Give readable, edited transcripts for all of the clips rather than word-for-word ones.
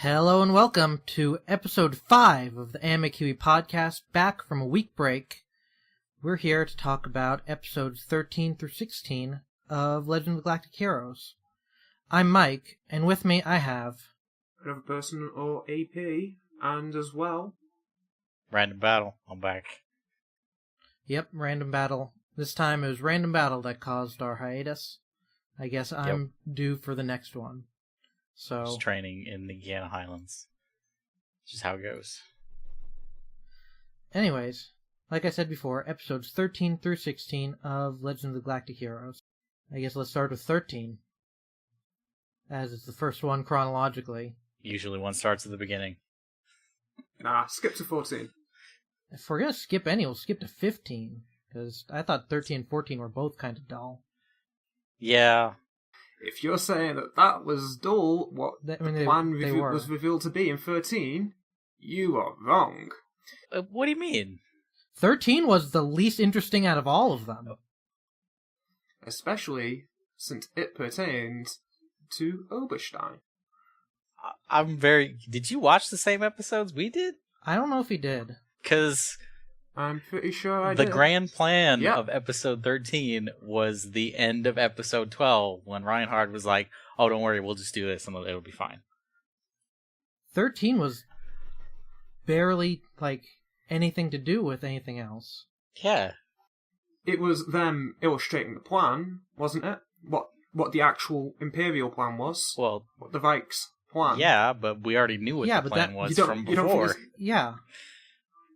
Hello and welcome to episode 5 of the Anime Kiwi podcast, back from a week break. We're here to talk about episodes 13 through 16 of Legend of Galactic Heroes. I'm Mike, and with me I have... Another person or AP, and as well... Random Battle, I'm back. Yep, Random Battle. This time it was Random Battle that caused our hiatus. I guess I'm due for the next one. So just training in the Guyana Highlands. Just how it goes. Anyways, like I said before, episodes 13 through 16 of Legend of the Galactic Heroes. I guess let's start with 13, as it's the first one chronologically. Usually one starts at the beginning. Nah, skip to 14. If we're gonna skip any, we'll skip to 15, because I thought 13 and 14 were both kind of dull. Yeah. If you're saying that was dull, what the plan was revealed to be in 13, you are wrong. What do you mean? 13 was the least interesting out of all of them. Especially since it pertained to Oberstein. Did you watch the same episodes we did? I don't know if he did. Because... I'm pretty sure I did. The grand plan of episode 13 was the end of episode 12, when Reinhard was like, oh, don't worry, we'll just do this and it'll be fine. 13 was barely, anything to do with anything else. Yeah. It was them illustrating the plan, wasn't it? What the actual Imperial plan was. Well... What the Vikes plan. Yeah, but we already knew what the plan was from before. Yeah.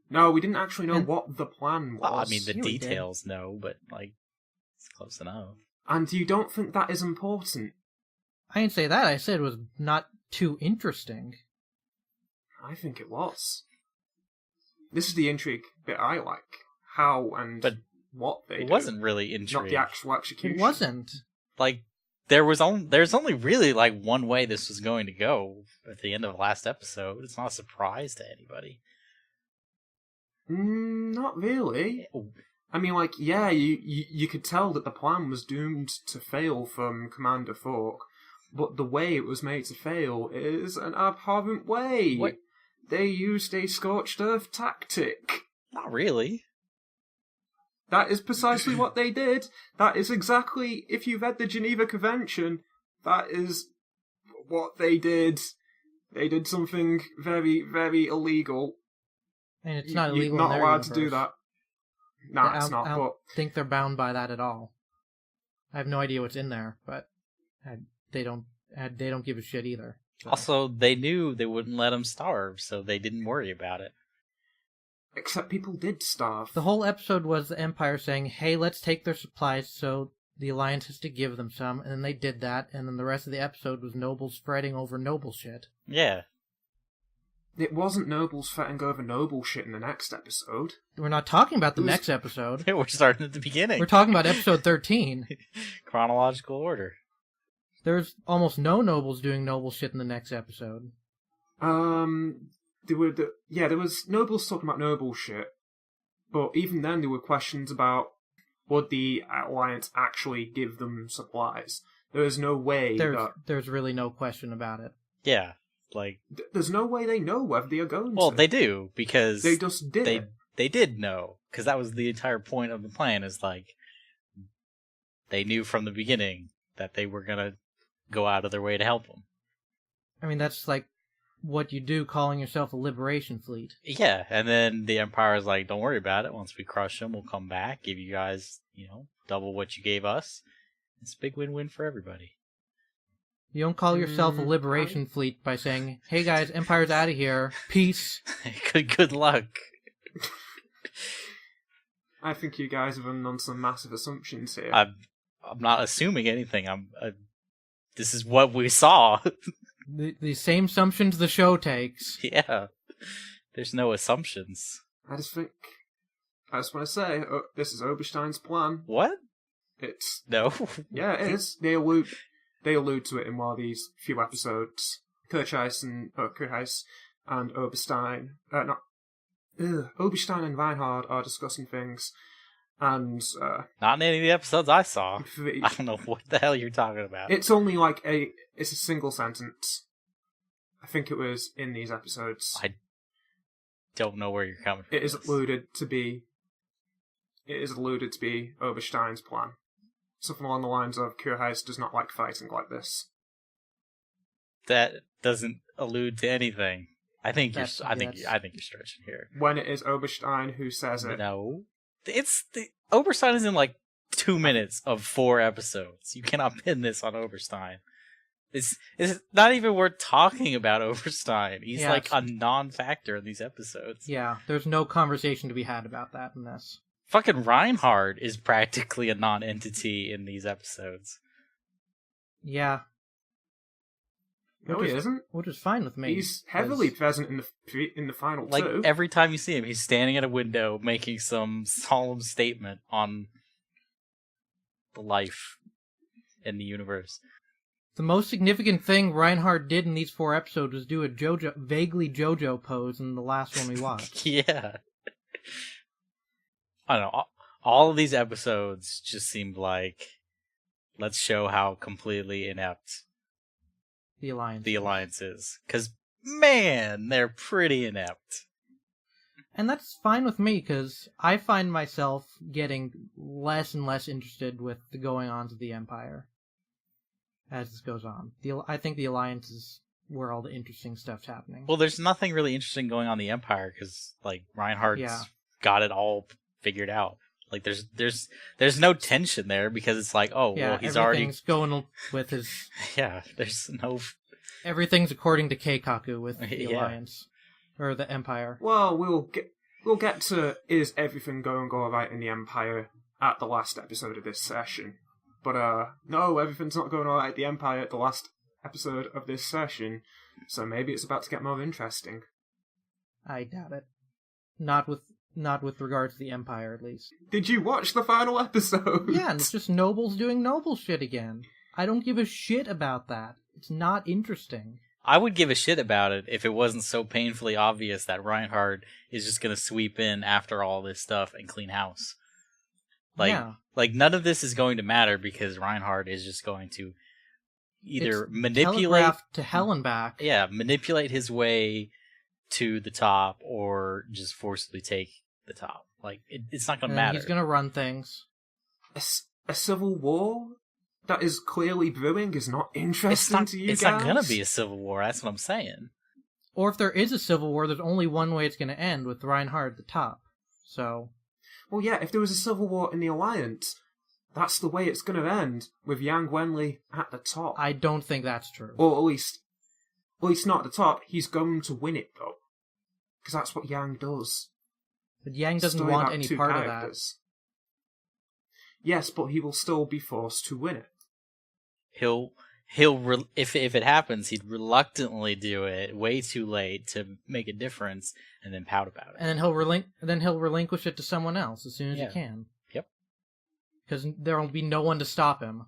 No, we didn't actually know what the plan was. Well, I mean, the details, no, but, it's close enough. And you don't think that is important? I didn't say that. I said it was not too interesting. I think it was. This is the intrigue bit I like. How and what they do. It wasn't really intrigue. Not the actual execution. It wasn't. There's only really, one way this was going to go at the end of the last episode. It's not a surprise to anybody. Not really. I mean, you could tell that the plan was doomed to fail from Commander Fork, but the way it was made to fail is an abhorrent way. What? They used a scorched earth tactic. Not really. That is precisely what they did. That is exactly, if you read the Geneva Convention, that is what they did. They did something very, very illegal. And it's not illegal. You're not in their allowed universe. to do that. No, it's not. I don't think they're bound by that at all. I have no idea what's in there, but they don't give a shit either. So. Also, they knew they wouldn't let them starve, so they didn't worry about it. Except people did starve. The whole episode was the Empire saying, hey, let's take their supplies, so the Alliance has to give them some, and then they did that, and then the rest of the episode was nobles fretting over noble shit. Yeah. It wasn't nobles fretting over noble shit in the next episode. We're not talking about the next episode. We're starting at the beginning. We're talking about episode 13. Chronological order. There's almost no nobles doing noble shit in the next episode. There was nobles talking about noble shit, but even then there were questions about would the Alliance actually give them supplies. There is no way There's really no question about it. Yeah. There's no way they know whether they are going to. Well, they do, because... They just did. They did know, because that was the entire point of the plan, is, they knew from the beginning that they were gonna go out of their way to help them. I mean, that's, what you do calling yourself a liberation fleet. Yeah, and then the Empire's like, don't worry about it, once we crush them, we'll come back, give you guys, double what you gave us. It's a big win-win for everybody. You don't call yourself a liberation fleet by saying, hey guys, Empire's out of here, peace. Good luck. I think you guys have run on some massive assumptions here. I'm not assuming anything. This is what we saw. the same assumptions the show takes. Yeah. There's no assumptions. I just want to say, this is Oberstein's plan. What? No. Yeah, it is. They allude to it in one of these few episodes. Kirchheis and Oberstein, Oberstein and Reinhard are discussing things, and not in any of the episodes I saw. I don't know what the hell you're talking about. It's only it's a single sentence. I think it was in these episodes. I don't know where you're coming from. It is alluded to be Oberstein's plan. Something along the lines of Kurheis does not like fighting like this. That doesn't allude to anything. I think you're stretching here. When it is Oberstein who says it. No. Oberstein is in like 2 minutes of 4 episodes. You cannot pin this on Oberstein. It's not even worth talking about Oberstein. He's like a non-factor in these episodes. Yeah, there's no conversation to be had about that in this. Fucking Reinhard is practically a non-entity in these episodes. Yeah. No, he isn't. Which is fine with me. He's heavily present in the final like, two. Every time you see him, he's standing at a window making some solemn statement on the life in the universe. The most significant thing Reinhard did in these 4 episodes was do a vaguely JoJo pose in the last one we watched. Yeah. I don't know. All of these episodes just seemed like, let's show how completely inept the Alliance is. Because, man, they're pretty inept. And that's fine with me, because I find myself getting less and less interested with the going-ons of the Empire as this goes on. I think the Alliance is where all the interesting stuff's happening. Well, there's nothing really interesting going on in the Empire, because, like, Reinhardt's got it all figured out. Like, there's no tension there, because it's like, oh, well, he's already... everything's going with his... Yeah, there's no... Everything's according to Keikaku with the Alliance. Or the Empire. Well, we'll get to is everything going all right in the Empire at the last episode of this session. But, no, everything's not going all right at the Empire at the last episode of this session. So maybe it's about to get more interesting. I doubt it. Not with regard to the Empire, at least. Did you watch the final episode? Yeah, and it's just nobles doing noble shit again. I don't give a shit about that. It's not interesting. I would give a shit about it if it wasn't so painfully obvious that Reinhard is just going to sweep in after all this stuff and clean house. Like none of this is going to matter because Reinhard is just going to either manipulate to hell and back. Yeah, manipulate his way to the top or just forcibly take the top. Like it's not going to matter. He's going to run things. A civil war that is clearly brewing is not interesting to you guys? It's not going to be a civil war, that's what I'm saying. Or if there is a civil war, there's only one way it's going to end, with Reinhard at the top. So... Well, yeah, if there was a civil war in the Alliance, that's the way it's going to end, with Yang Wenli at the top. I don't think that's true. Or at least not at the top. He's going to win it, though. Because that's what Yang does. But Yang doesn't want any part of that. Yes, but he will still be forced to win it. If it happens, he'd reluctantly do it way too late to make a difference, and then pout about it. And then he'll relinquish it to someone else as soon as he can. Yep. Because there will be no one to stop him.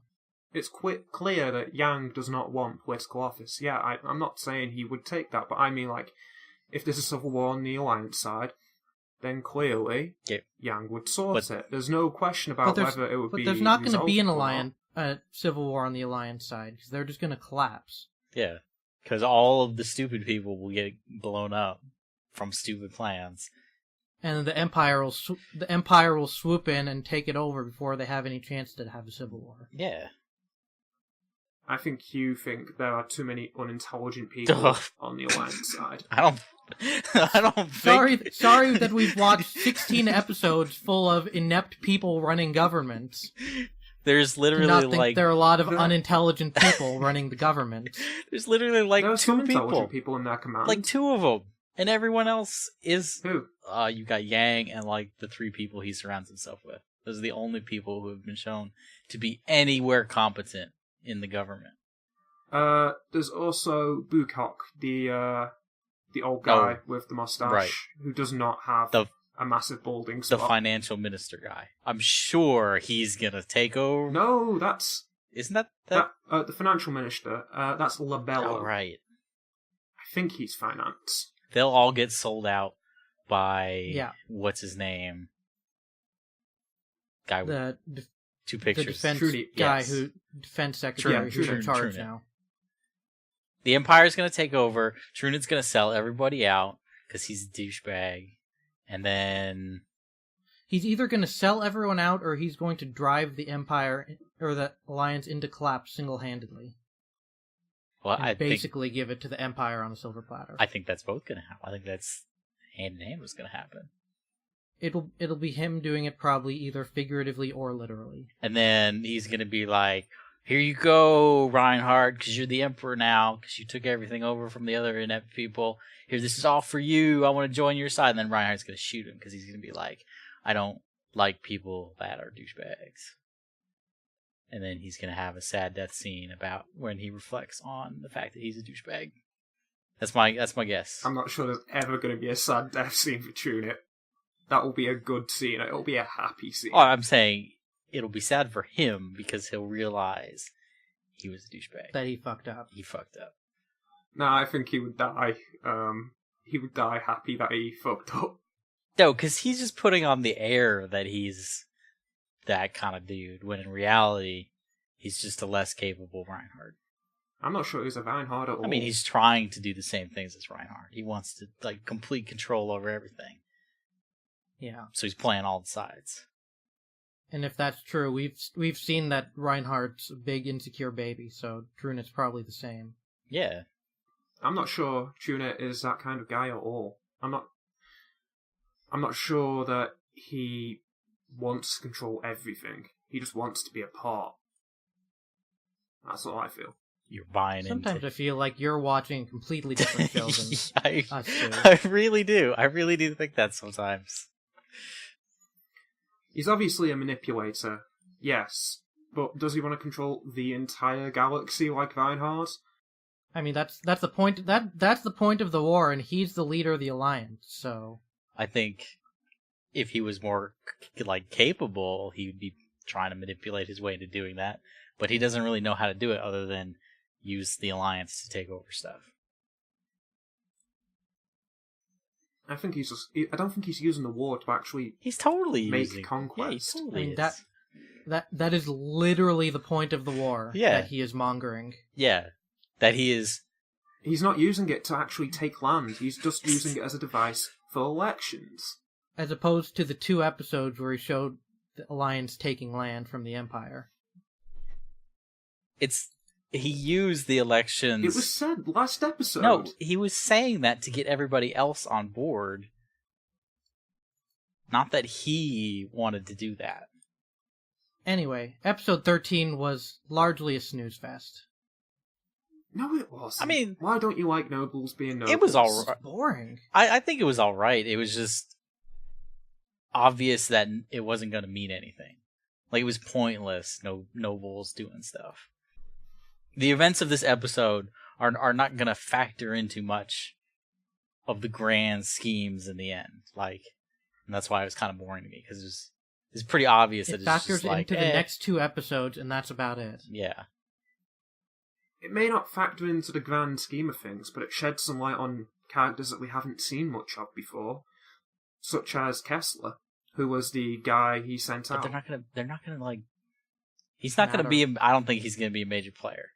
It's clear that Yang does not want political office. Yeah, I'm not saying he would take that, but I mean, like, if there's a civil war on the Alliance side, then clearly Yang would sort it. There's no question about whether it would be. But there's not going to be a civil war on the Alliance side, because they're just going to collapse. Yeah, because all of the stupid people will get blown up from stupid plans. And the Empire will swoop in and take it over before they have any chance to have a civil war. Yeah. I think you think there are too many unintelligent people on the Alliance side. I don't think... Sorry that we've watched 16 episodes full of inept people running governments. There's literally there are a lot of unintelligent people running the government. There's literally like there are 2 intelligent people in that command. Like 2 of them. And everyone else is... Who? You got Yang and like the 3 people he surrounds himself with. Those are the only people who have been shown to be anywhere competent in the government. There's also Bukok, the old guy with the mustache, who does not have a massive balding spot. The financial minister guy. I'm sure he's gonna take over. No, that's... Isn't that... the financial minister, that's Labello. Oh, right. I think he's finance. They'll all get sold out by... Yeah. What's his name? Guy with 2 pictures. The defense guy who... Defense secretary who's in charge now. The Empire's going to take over. Trunit's going to sell everybody out because he's a douchebag. And then... He's either going to sell everyone out or he's going to drive the Empire or the Alliance into collapse single-handedly. Well, and basically give it to the Empire on a silver platter. I think that's both going to happen. I think that's hand in hand what's going to happen. It'll be him doing it probably either figuratively or literally. And then he's going to be like, here you go, Reinhardt, because you're the Emperor now, because you took everything over from the other inept people. Here, this is all for you. I want to join your side. And then Reinhardt's going to shoot him because he's going to be like, I don't like people that are douchebags. And then he's going to have a sad death scene about when he reflects on the fact that he's a douchebag. That's my guess. I'm not sure there's ever going to be a sad death scene for Trunit. That will be a good scene. It'll be a happy scene. Oh, I'm saying it'll be sad for him because he'll realize he was a douchebag. That he fucked up. He fucked up. No, I think he would die. He would die happy that he fucked up. No, because he's just putting on the air that he's that kind of dude, when in reality, he's just a less capable Reinhardt. I'm not sure he's a Reinhardt at all. I mean, he's trying to do the same things as Reinhardt. He wants to, like, complete control over everything. Yeah. So he's playing all the sides. And if that's true, we've seen that Reinhardt's a big insecure baby, so Trunit's probably the same. Yeah. I'm not sure Trunit is that kind of guy at all. I'm not sure that he wants to control everything. He just wants to be a part. That's all I feel. You're buying Sometimes into... I feel like you're watching completely different shows than us two. I really do. I really do think that sometimes. He's obviously a manipulator, yes, but does he want to control the entire galaxy like Reinhardt? I mean, that's the point. That's the point of the war, and he's the leader of the Alliance. So I think if he was more capable, he would be trying to manipulate his way into doing that. But he doesn't really know how to do it other than use the Alliance to take over stuff. I don't think he's using the war to actually. He's totally make using conquest. Yeah, he totally I mean, is. that is literally the point of the war. Yeah. That he is mongering. Yeah, that he is. He's not using it to actually take land. He's just using it as a device for elections. As opposed to the 2 episodes where he showed the Alliance taking land from the Empire. He used the elections... It was said last episode. No, he was saying that to get everybody else on board. Not that he wanted to do that. Anyway, episode 13 was largely a snooze fest. No, it wasn't. I mean... Why don't you like nobles being nobles? It was alright. Boring. I think it was alright. It was just obvious that it wasn't going to mean anything. Like, it was pointless, no nobles doing stuff. The events of this episode are not going to factor into much of the grand schemes in the end. Like, and that's why it was kind of boring to me, because it's pretty obvious that it it's just factors like, into the next 2 episodes, and that's about it. Yeah. It may not factor into the grand scheme of things, but it sheds some light on characters that we haven't seen much of before, such as Kessler, who was the guy he sent out. But they're not gonna like. He's not gonna be. I don't think he's gonna be a major player.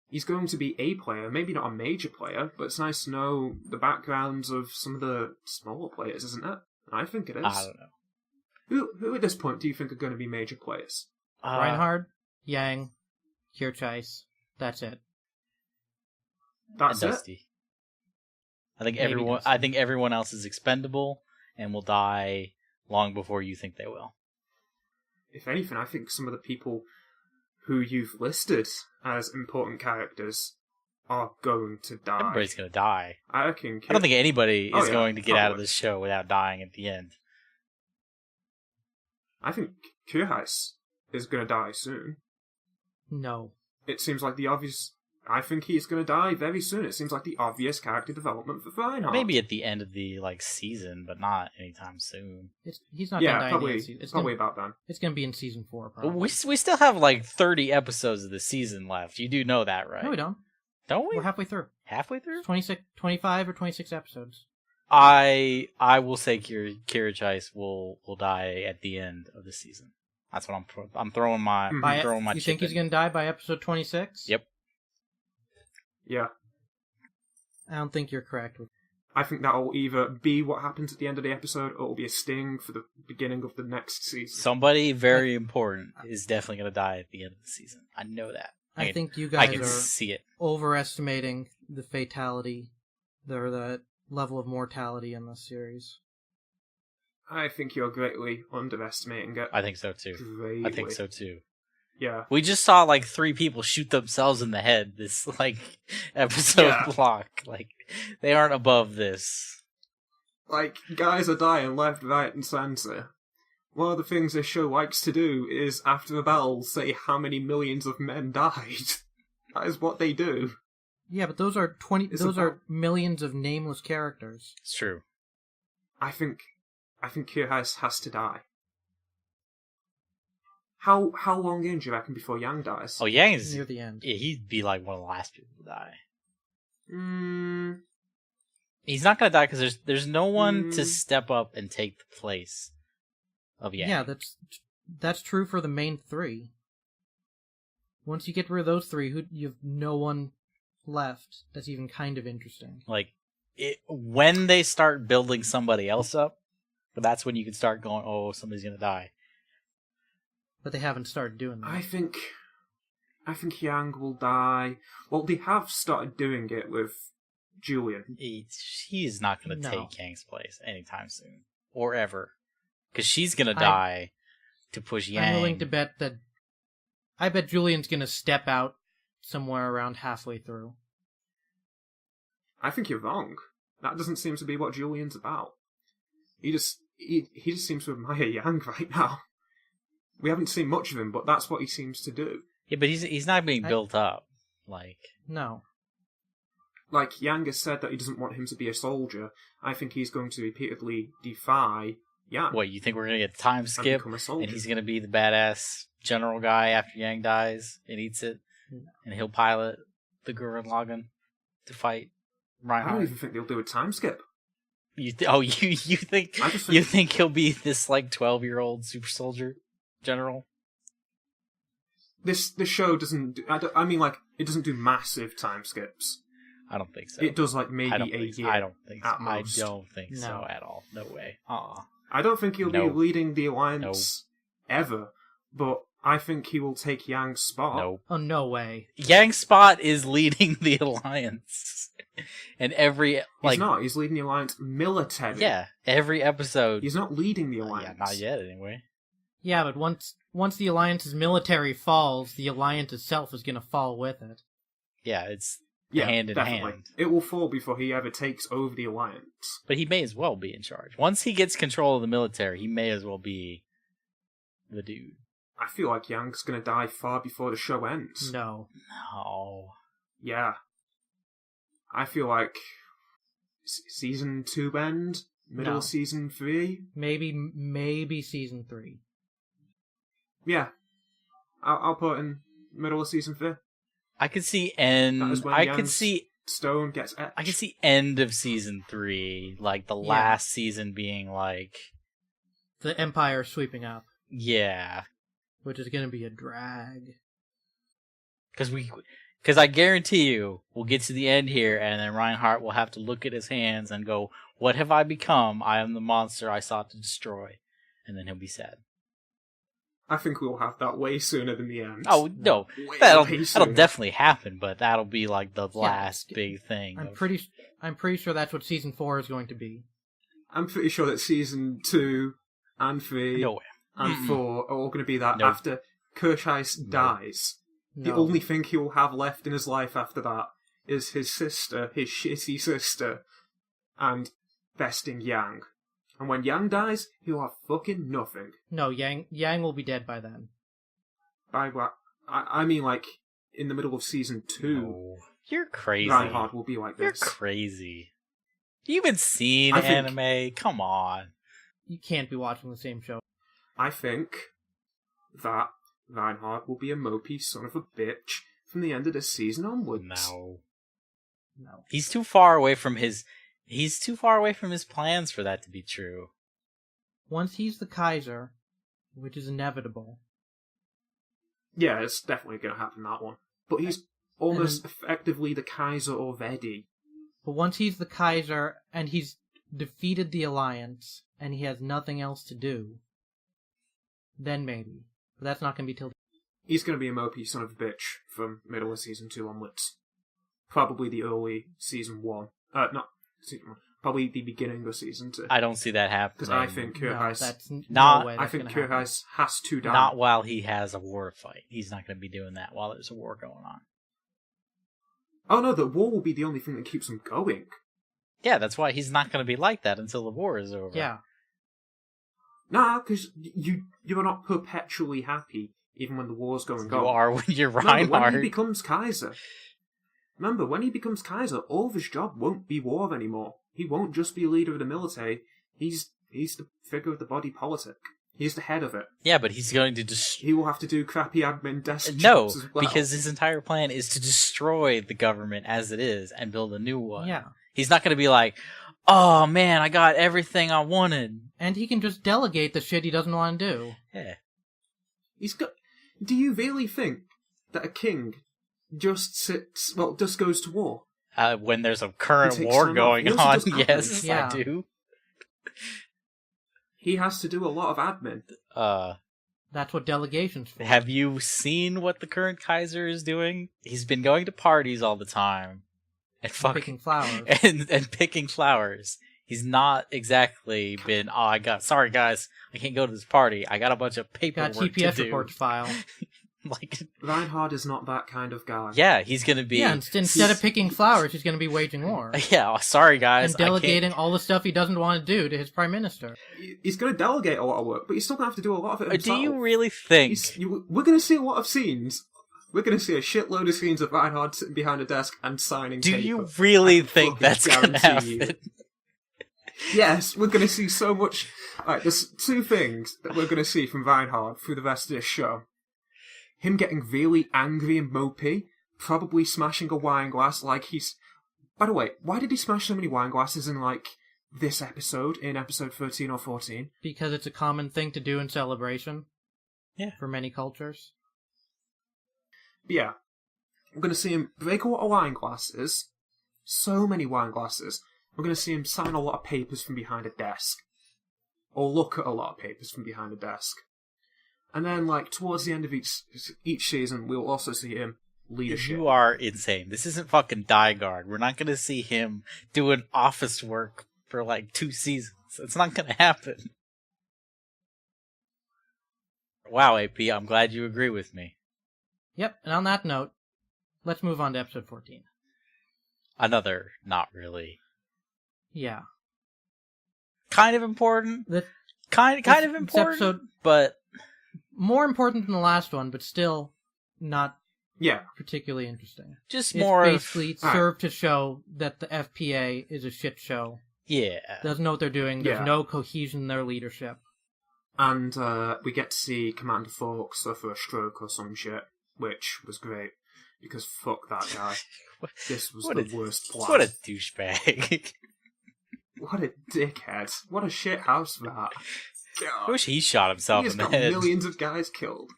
He's going to be a player, maybe not a major player, but it's nice to know the backgrounds of some of the smaller players, isn't it? I think it is. I don't know. Who at this point do you think are going to be major players? Reinhardt, Yang, Kirchheis. That's it. That's and it. Dusty. I think Maybe everyone. Dusty. I think everyone else is expendable and will die long before you think they will. If anything, I think some of the people who you've listed as important characters are going to die. Everybody's gonna die. I reckon. I don't think anybody is yeah, going to get out of probably. this show without dying at the end. I think Kirchheis is going to die soon. No. It seems like the obvious. I think he's going to die very soon. It seems like the obvious character development for Reinhardt. Maybe at the end of the season, but not anytime soon. He's not going to die probably, in the season. probably about then. It's going to be in season 4, But probably. we still have 30 episodes of the season left. You do know that, right? No, we don't. Don't we? We're halfway through. Halfway through? 25 or 26 episodes. I will say Kirchheis will die at the end of the season. That's what I'm throwing my Mhm. I'm throwing my You chip think he's in. going to die by episode 26? Yep. Yeah. I don't think you're correct. I think that'll either be what happens at the end of the episode, or it'll be a sting for the beginning of the next season. Somebody very important is definitely going to die at the end of the season. I know that. I think you I guys can are see it. overestimating the fatality, or the level of mortality in this series. I think you're greatly underestimating it. I think so too. Greatly. I think so too. Yeah. We just saw like 3 people shoot themselves in the head this like episode block. Like they aren't above this. Like, guys are dying left, right, and centre. One of the things this show likes to do is, after the battle, say how many millions of men died. That is what they do. Yeah, but those are are millions of nameless characters. It's true. I think Kira has to die. How long in do you reckon before Yang dies? Oh, Yang is near the end. Yeah, he'd be like one of the last people to die. He's not gonna die because there's no one to step up and take the place of Yang. Yeah, that's true for the main 3. Once you get rid of those 3, you have no one left that's even kind of interesting. Like when they start building somebody else up, but that's when you can start going, oh, somebody's gonna die. But they haven't started doing that. I think Yang will die. Well, they have started doing it with Julian. He's not going to take Yang's place anytime soon. Or ever. Because she's going to die to push Yang. I'm willing to bet that... I bet Julian's going to step out somewhere around halfway through. I think you're wrong. That doesn't seem to be what Julian's about. He just seems to admire Yang right now. We haven't seen much of him, but that's what he seems to do. Yeah, but he's not being built up. No. Like, Yang has said that he doesn't want him to be a soldier. I think he's going to repeatedly defy Yang. What, you think we're going to get a time skip, and he's going to be the badass general guy after Yang dies and eats it, and he'll pilot the Gurren Lagann to fight Reinhardt? I don't even think they'll do a time skip. You think he'll be this 12-year-old super soldier general? This show doesn't. It doesn't do massive time skips. I don't think so. It does maybe a year. I don't think so. At most. I don't think so at all. No way. I don't think he'll be leading the Alliance ever, but I think he will take Yang's spot. No. Oh, no way. Yang's spot is leading the Alliance. And every... He's not. He's leading the Alliance military. Yeah, every episode. He's not leading the Alliance. Yeah, not yet, anyway. Yeah, but once the Alliance's military falls, the Alliance itself is going to fall with it. Yeah, it's hand in definitely. hand. It will fall before he ever takes over the Alliance. But he may as well be in charge. Once he gets control of the military, he may as well be the dude. I feel like Yang's going to die far before the show ends. No. Yeah. I feel like season 2 end, middle of season 3. Maybe season 3. Yeah. I'll put in middle of season 3. I could see end. Stone gets etched. I could see end of season 3, the last season being the Empire sweeping up. Yeah, which is going to be a drag. Because I guarantee you, we'll get to the end here, and then Reinhardt will have to look at his hands and go, "What have I become? I am the monster I sought to destroy," and then he'll be sad. I think we'll have that way sooner than the end. Oh, no. That'll definitely happen, but that'll be the last big thing. I'm pretty sure that's what season 4 is going to be. I'm pretty sure that season 2 and 3 and 4 are all going to be that after Kirschheis dies. The only thing he will have left in his life after that is his sister, his shitty sister, and besting Yang. And when Yang dies, he'll have fucking nothing. No, Yang will be dead by then. By what? I mean, in the middle of season 2. No. You're crazy. Reinhardt will be like this. You're crazy. You haven't seen anime? Come on. You can't be watching the same show. I think that Reinhardt will be a mopey son of a bitch from the end of this season onwards. No. He's too far away from his plans for that to be true. Once he's the Kaiser, which is inevitable. Yeah, it's definitely going to happen, that one. But almost effectively the Kaiser already. But once he's the Kaiser and he's defeated the Alliance and he has nothing else to do, then maybe. But that's not going to be till... He's going to be a mopey son of a bitch from middle of Season 2 onwards. Probably the early Season 1. Not Season 1. Probably the beginning of Season 2. I don't see that happening. Because I think Kureis has to die. Not while he has a war to fight. He's not going to be doing that while there's a war going on. Oh no, the war will be the only thing that keeps him going. Yeah, that's why he's not going to be like that until the war is over. Yeah. Nah, because you're not perpetually happy, even when the war's going on. You are when you're Reinhardt. When he becomes Kaiser... Remember, when he becomes Kaiser, all of his job won't be war anymore. He won't just be a leader of the military. He's the figure of the body politic. He's the head of it. Yeah, but he's going to He will have to do crappy admin desk No, jobs as well. because his entire plan is to destroy the government as it is and build a new one. Yeah. He's not going to be like, oh man, I got everything I wanted. And he can just delegate the shit he doesn't want to do. Yeah. Do you really think that a king just goes to war? When there's a current war going on, yes, yeah. I do. He has to do a lot of admin. That's what delegation's for. Have you seen what the current Kaiser is doing? He's been going to parties all the time. And picking flowers. And picking flowers. He's not exactly been, sorry guys, I can't go to this party. I got a bunch of paperwork to do. Got TPS report to file. Reinhardt is not that kind of guy. Yeah, he's going to be... Yeah, instead of picking flowers, he's going to be waging war. Yeah, sorry guys. And delegating all the stuff he doesn't want to do to his prime minister. He's going to delegate a lot of work, but he's still going to have to do a lot of it himself. Do you really think... We're going to see a lot of scenes. We're going to see a shitload of scenes of Reinhardt sitting behind a desk and signing paper. Do you really think that's going to happen? Yes, we're going to see so much... Right, there's two things that we're going to see from Reinhardt through the rest of this show. Him getting really angry and mopey, probably smashing a wine glass like he's... By the way, why did he smash so many wine glasses in, this episode, in episode 13 or 14? Because it's a common thing to do in celebration. Yeah. For many cultures. Yeah. We're going to see him break a lot of wine glasses. So many wine glasses. We're going to see him sign a lot of papers from behind a desk. Or look at a lot of papers from behind a desk. And then, towards the end of each season, we'll also see him leadership. You are insane. This isn't fucking Die Guard. We're not going to see him doing office work for, 2 seasons. It's not going to happen. Wow, AP, I'm glad you agree with me. Yep, and on that note, let's move on to episode 14. Another not really. Yeah. Kind of important. Kind of important, episode, but... More important than the last one, but still not particularly interesting. Just it's more basically served to show that the FPA is a shit show. Yeah. Doesn't know what they're doing. There's no cohesion in their leadership. And we get to see Commander Falk suffer a stroke or some shit, which was great, because fuck that guy. This was the worst plan. What a douchebag. What a dickhead. What a shit house rat. God. I wish he shot himself in the head. He's got millions of guys killed.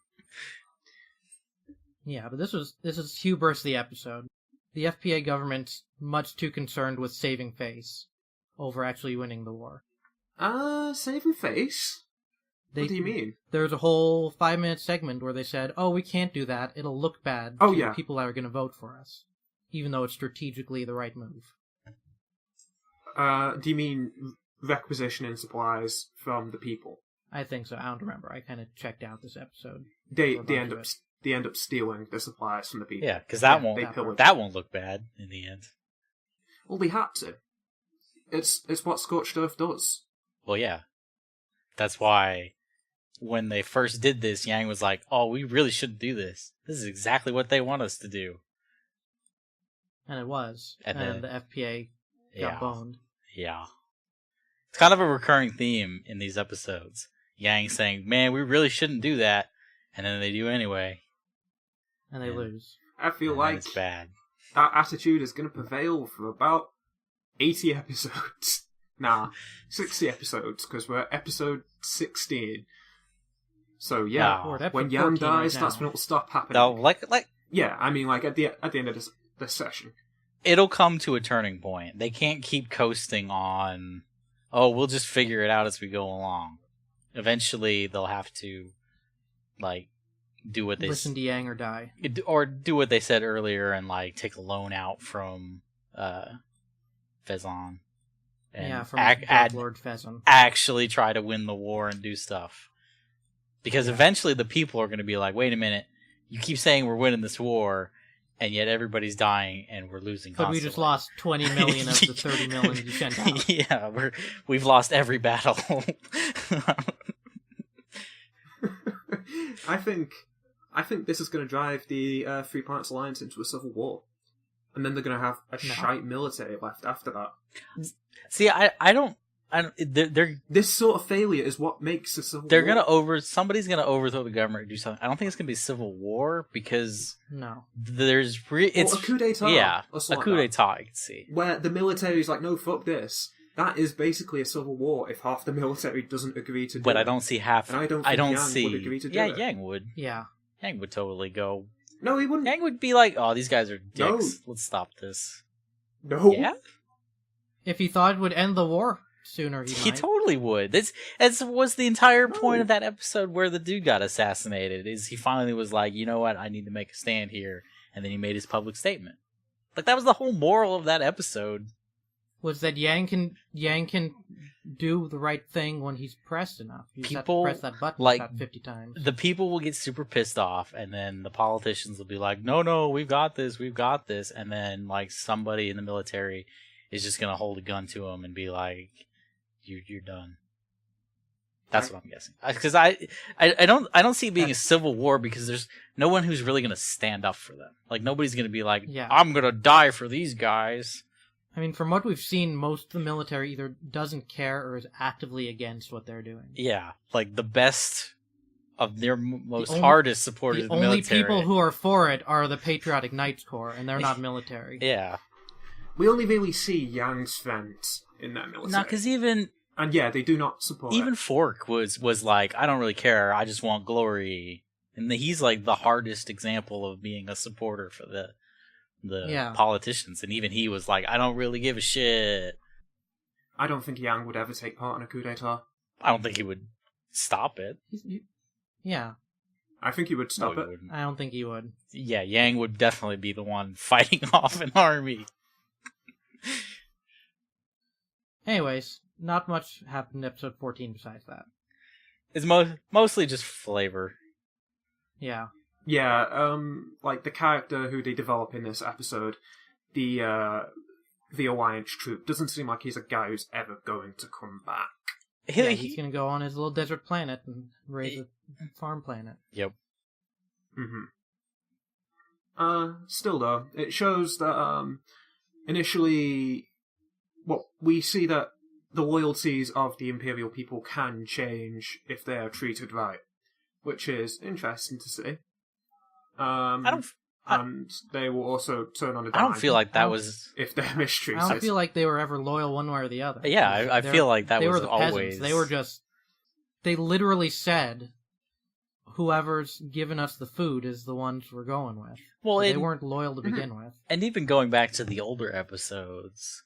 Yeah, but this is hubris the episode. The FPA government's much too concerned with saving face over actually winning the war. Saving face? What do you mean? There's a whole 5-minute segment where they said, "Oh, we can't do that. It'll look bad to people that are going to vote for us, even though it's strategically the right move." Do you mean requisitioning supplies from the people? I think so. I don't remember. I kind of checked out this episode. They end up stealing the supplies from the people. Yeah, because that won't look bad in the end. Well, they had to. It's what Scorched Earth does. Well, yeah. That's why when they first did this, Yang was like, "Oh, we really shouldn't do this. This is exactly what they want us to do." And it was. And the FPA got boned. Yeah. It's kind of a recurring theme in these episodes. Yang saying, "Man, we really shouldn't do that," and then they do anyway. And they lose. I feel like it's bad. That attitude is going to prevail for about 80 episodes. Nah, 60 episodes, because we're at episode 16. So yeah, when Yang dies, that's when it'll stop happening. No, Yeah, I mean, like, at the end of this session. It'll come to a turning point. They can't keep coasting on, oh, we'll just figure it out as we go along. Eventually, they'll have to, like, do what they... Listen to Yang or die. Or do what they said earlier and, like, take a loan out from Fezon. And from Lord Fezon. Actually try to win the war and do stuff. Because eventually the people are going to be like, wait a minute, you keep saying we're winning this war, and yet everybody's dying and we're losing constantly. But we just lost 20 million of the 30 million you sent out. Yeah, we've lost every battle. I think this is going to drive the Three Planets Alliance into a civil war. And then they're going to have a shite military left after that. See, I don't. They're this sort of failure is what makes a civil war. They're gonna somebody's gonna overthrow the government or do something. I don't think it's gonna be a civil war because there's it's a coup d'état. Yeah, a coup d'état. I can see where the military is like, no, fuck this. That is basically a civil war if half the military doesn't agree to do it. But I don't see half. And I don't think Yang would agree to do it. Yeah, Yang would. Yeah, Yang would totally go. No, he wouldn't. Yang would be like, "Oh, these guys are dicks. No. Let's stop this." No. Yeah. If he thought it would end the war sooner, he might. Totally would. That's was the entire point of that episode where the dude got assassinated. Is he finally was like, you know what, I need to make a stand here, and then he made his public statement. Like that was the whole moral of that episode. Was that Yang can do the right thing when he's pressed enough. You just have to press that button about 50 times. The people will get super pissed off, and then the politicians will be like, no, we've got this, and then like somebody in the military is just gonna hold a gun to him and be like, "You're done." That's what I'm guessing. Because I don't see it being a civil war because there's no one who's really gonna stand up for them. Like nobody's gonna be like, "I'm gonna die for these guys." I mean, from what we've seen, most of the military either doesn't care or is actively against what they're doing. Yeah, like the best of their most hardest supporters of the military. The only people who are for it are the Patriotic Knights Corps, and they're not military. Yeah. We only really see Yang's friends in that military. No, because even... And yeah, they do not support Even Fork was like, I don't really care, I just want glory. And he's like the hardest example of being a supporter for the politicians. And even he was like, I don't really give a shit. I don't think Yang would ever take part in a coup d'etat. I don't think he would stop it. Yeah. I think he would stop it. I don't think he would. Yeah, Yang would definitely be the one fighting off an army. Anyways, not much happened in episode 14 besides that. It's mostly just flavor. Yeah. Yeah, like the character who they develop in this episode, the Alliance troop, doesn't seem like he's a guy who's ever going to come back. Yeah, he's going to go on his little desert planet and raise a farm planet. Yep. Still though, it shows that, initially, we see that the loyalties of the Imperial people can change if they are treated right, which is interesting to see. And they will also turn on a dime. I don't feel like that was... If they're mistreated. I don't feel like they were ever loyal one way or the other. Yeah, I feel like that was always... Peasants. They were just... They literally said, whoever's given us the food is the ones we're going with. Well, they weren't loyal to begin with. And even going back to the older episodes,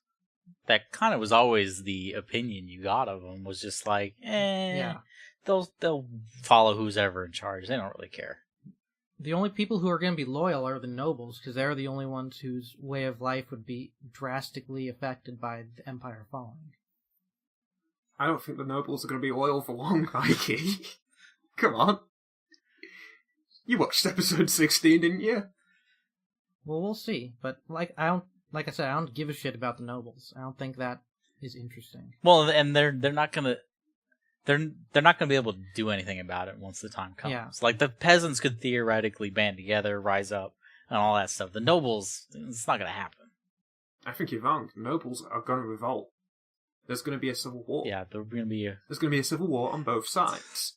that kind of was always the opinion you got of them, was just like, they'll follow who's ever in charge. They don't really care. The only people who are going to be loyal are the nobles, because they're the only ones whose way of life would be drastically affected by the Empire falling. I don't think the nobles are going to be loyal for long, Mikey. Come on. You watched episode 16, didn't you? Well, we'll see. But like I said, I don't give a shit about the nobles. I don't think that is interesting. Well, and they're not going to... They're not going to be able to do anything about it once the time comes. Yeah. Like, the peasants could theoretically band together, rise up, and all that stuff. The nobles, it's not going to happen. I think you're wrong. The nobles are going to revolt. There's going to be a civil war. Yeah, there's going to be a civil war on both sides.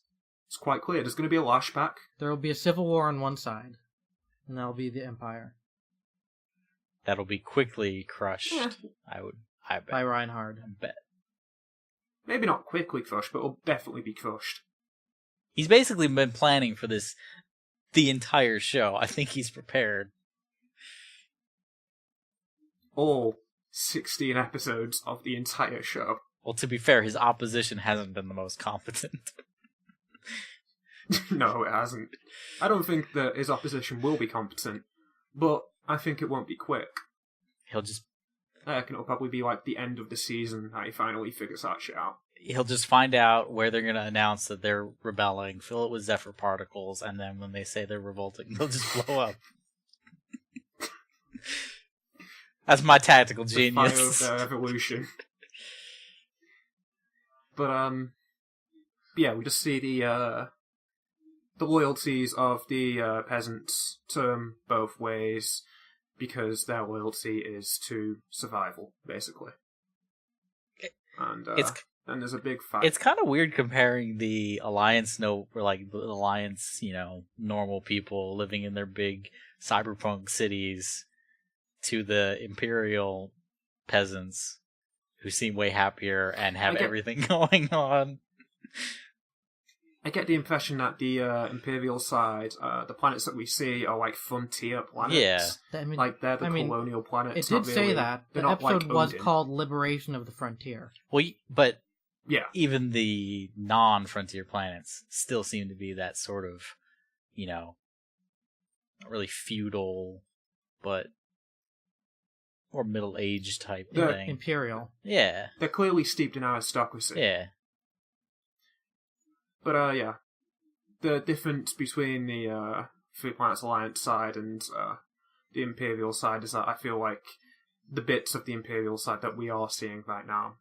It's quite clear. There's going to be a lashback. There will be a civil war on one side, and that'll be the Empire. That'll be quickly crushed. Yeah. I bet. By Reinhard. I bet. Maybe not quickly crushed, but it'll definitely be crushed. He's basically been planning for this the entire show. I think he's prepared. All 16 episodes of the entire show. Well, to be fair, his opposition hasn't been the most competent. No, it hasn't. I don't think that his opposition will be competent, but I think it won't be quick. He'll just... I reckon it'll probably be like the end of the season that he finally figures that shit out. He'll just find out where they're going to announce that they're rebelling, fill it with Zephyr particles, and then when they say they're revolting, they'll just blow up. That's my tactical genius. The fire of their evolution. But, yeah, we just see the loyalties of the peasants turn both ways because their loyalty is to survival, basically. And there's a big fight. It's kind of weird comparing the Alliance, normal people living in their big cyberpunk cities to the Imperial peasants who seem way happier and have everything going on. I get the impression that the Imperial side, the planets that we see are like frontier planets. Yeah. Like they're the colonial planets. It did say that. The episode was Odin. called Liberation of the Frontier. Well, but yeah, even the non-frontier planets still seem to be that sort of, not really feudal, but more middle-aged type thing. Imperial. Yeah. They're clearly steeped in aristocracy. Yeah. But, yeah. The difference between the Three Planets Alliance side and the Imperial side is that I feel like the bits of the Imperial side that we are seeing right now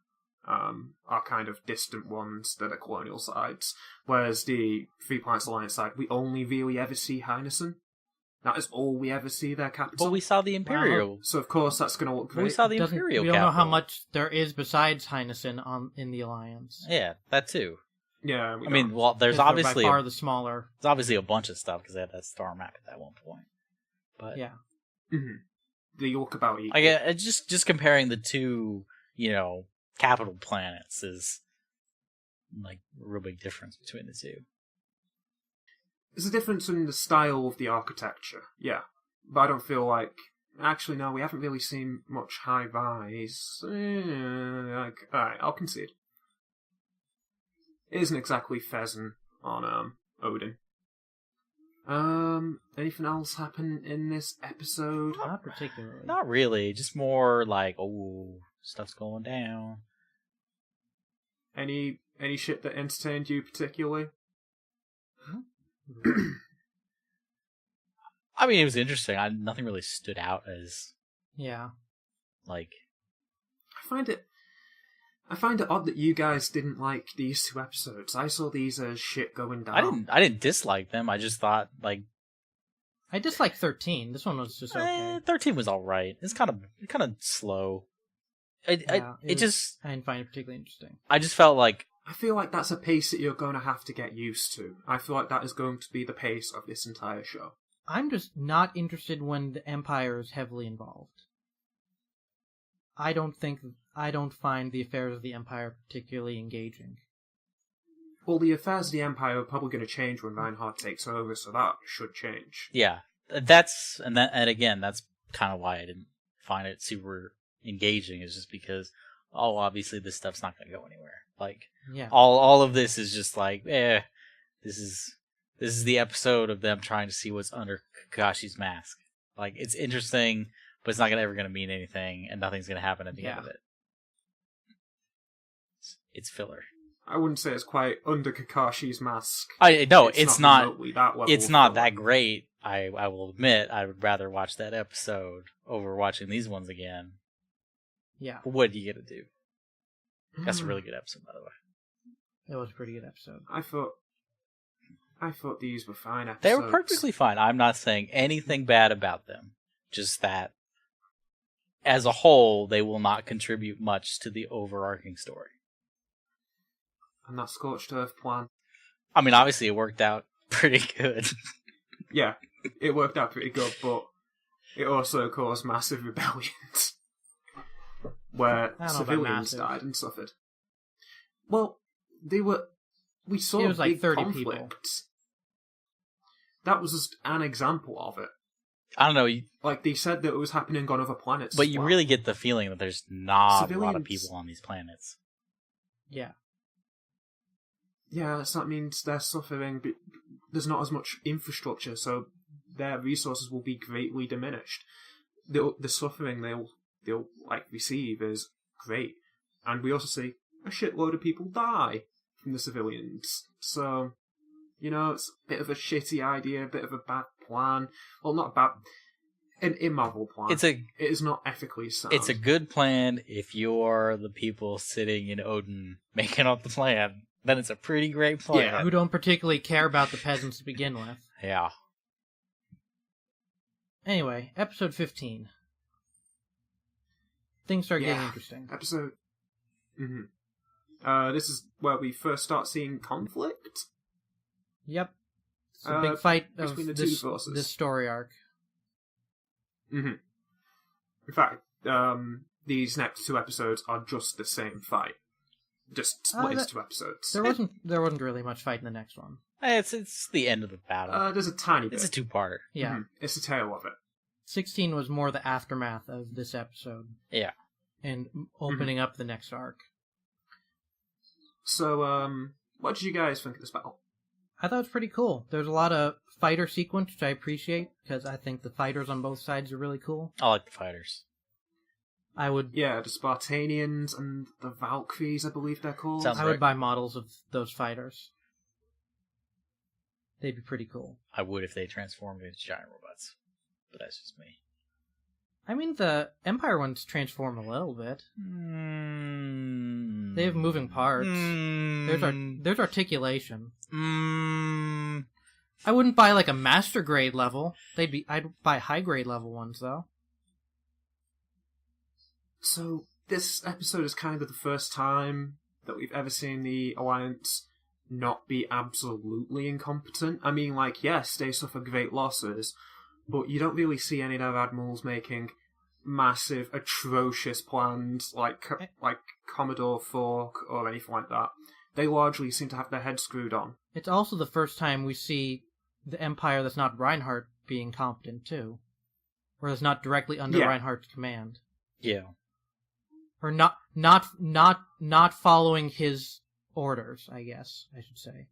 are kind of distant ones that are colonial sides. Whereas the Three Planets Alliance side, we only really ever see Heinessen. That is all we ever see their capital. But we saw the Imperial. Wow. So of course that's going to look great. We saw the Imperial We don't know how capital. much there is besides Heinessen in the Alliance. Yeah, that too. Yeah, there's obviously by far the smaller. There's obviously a bunch of stuff because they had that star map at that one point. But yeah, they look about equal. I get just comparing the two, capital planets is like a real big difference between the two. There's a difference in the style of the architecture, yeah. But I don't feel like... Actually, no, we haven't really seen much high-rise. Alright, I'll concede. It isn't exactly Pheasant on Odin. Anything else happen in this episode? not particularly. Not really, just more like, stuff's going down. Any shit that entertained you particularly? I mean, it was interesting. Nothing really stood out as... Yeah. Like... I find it odd that you guys didn't like these two episodes. I saw these as shit going down. I didn't dislike them. I just thought, like... I disliked 13. This one was just okay. 13 was alright. It's kind of slow. I didn't find it particularly interesting. I just felt like... I feel like that's a pace that you're going to have to get used to. I feel like that is going to be the pace of this entire show. I'm just not interested when the Empire is heavily involved. I don't find the affairs of the Empire particularly engaging. Well, the affairs of the Empire are probably going to change when Reinhardt takes over, so that should change. Yeah, that's kind of why I didn't find it super engaging. Is just because, obviously this stuff's not going to go anywhere. Like, yeah. all of this is just like, this is the episode of them trying to see what's under Kakashi's mask. Like, it's interesting, but it's not ever going to mean anything, and nothing's going to happen at the end of it. It's filler. I wouldn't say it's quite under Kakashi's mask. It's not. It's not that filler. great. I will admit, I would rather watch that episode over watching these ones again. Yeah. But what are you gonna do? That's a really good episode, by the way. It was a pretty good episode. I thought these were fine episodes. They were perfectly fine. I'm not saying anything bad about them. Just that, as a whole, they will not contribute much to the overarching story. And that Scorched Earth plan. I mean, obviously it worked out pretty good. Yeah, it worked out pretty good, but it also caused massive rebellions. Where civilians died and suffered. Well, we saw it was like big 30 conflicts. people. that was just an example of it. I don't know. Like, they said that it was happening on other planets. But you really get the feeling that there's not a lot of people on these planets. Yeah. Yeah, so that means they're suffering, but there's not as much infrastructure, so their resources will be greatly diminished. The suffering they'll receive is great. And we also see a shitload of people die from the civilians. So, it's a bit of a shitty idea, a bit of a bad plan. Well, not bad, an immoral plan. It is not ethically sound. It's a good plan if you're the people sitting in Odin making up the plan. Then it's a pretty great plan. Yeah, who don't particularly care about the peasants to begin with. Yeah. Anyway, episode 15. Things start getting interesting. Episode... Mm-hmm. This is where we first start seeing conflict. Yep. It's a big fight of between the two forces. This story arc. Mm-hmm. In fact, these next two episodes are just the same fight. Just split into two episodes. There wasn't really much fight in the next one. It's the end of the battle. There's a tiny bit. It's a two-parter. Yeah. Mm-hmm. It's a tale of it. 16 was more the aftermath of this episode. Yeah. And opening up the next arc. So, what did you guys think of this battle? I thought it was pretty cool. There's a lot of fighter sequence, which I appreciate, because I think the fighters on both sides are really cool. I like the fighters. Yeah, the Spartanians and the Valkyries, I believe they're called. I would buy models of those fighters. They'd be pretty cool. I would if they transformed into giant robots. But that's just me. I mean, the Empire ones transform a little bit. They have moving parts. There's articulation. I wouldn't buy like a master grade level. I'd buy high grade level ones though. So this episode is kind of the first time that we've ever seen the Alliance not be absolutely incompetent. I mean, yes, they suffer great losses, but you don't really see any of their admirals making massive, atrocious plans like Commodore Fork or anything like that. They largely seem to have their heads screwed on. It's also the first time we see the Empire that's not Reinhardt being competent too, or is not directly under Reinhardt's command. Yeah. Or not following his orders, I guess I should say.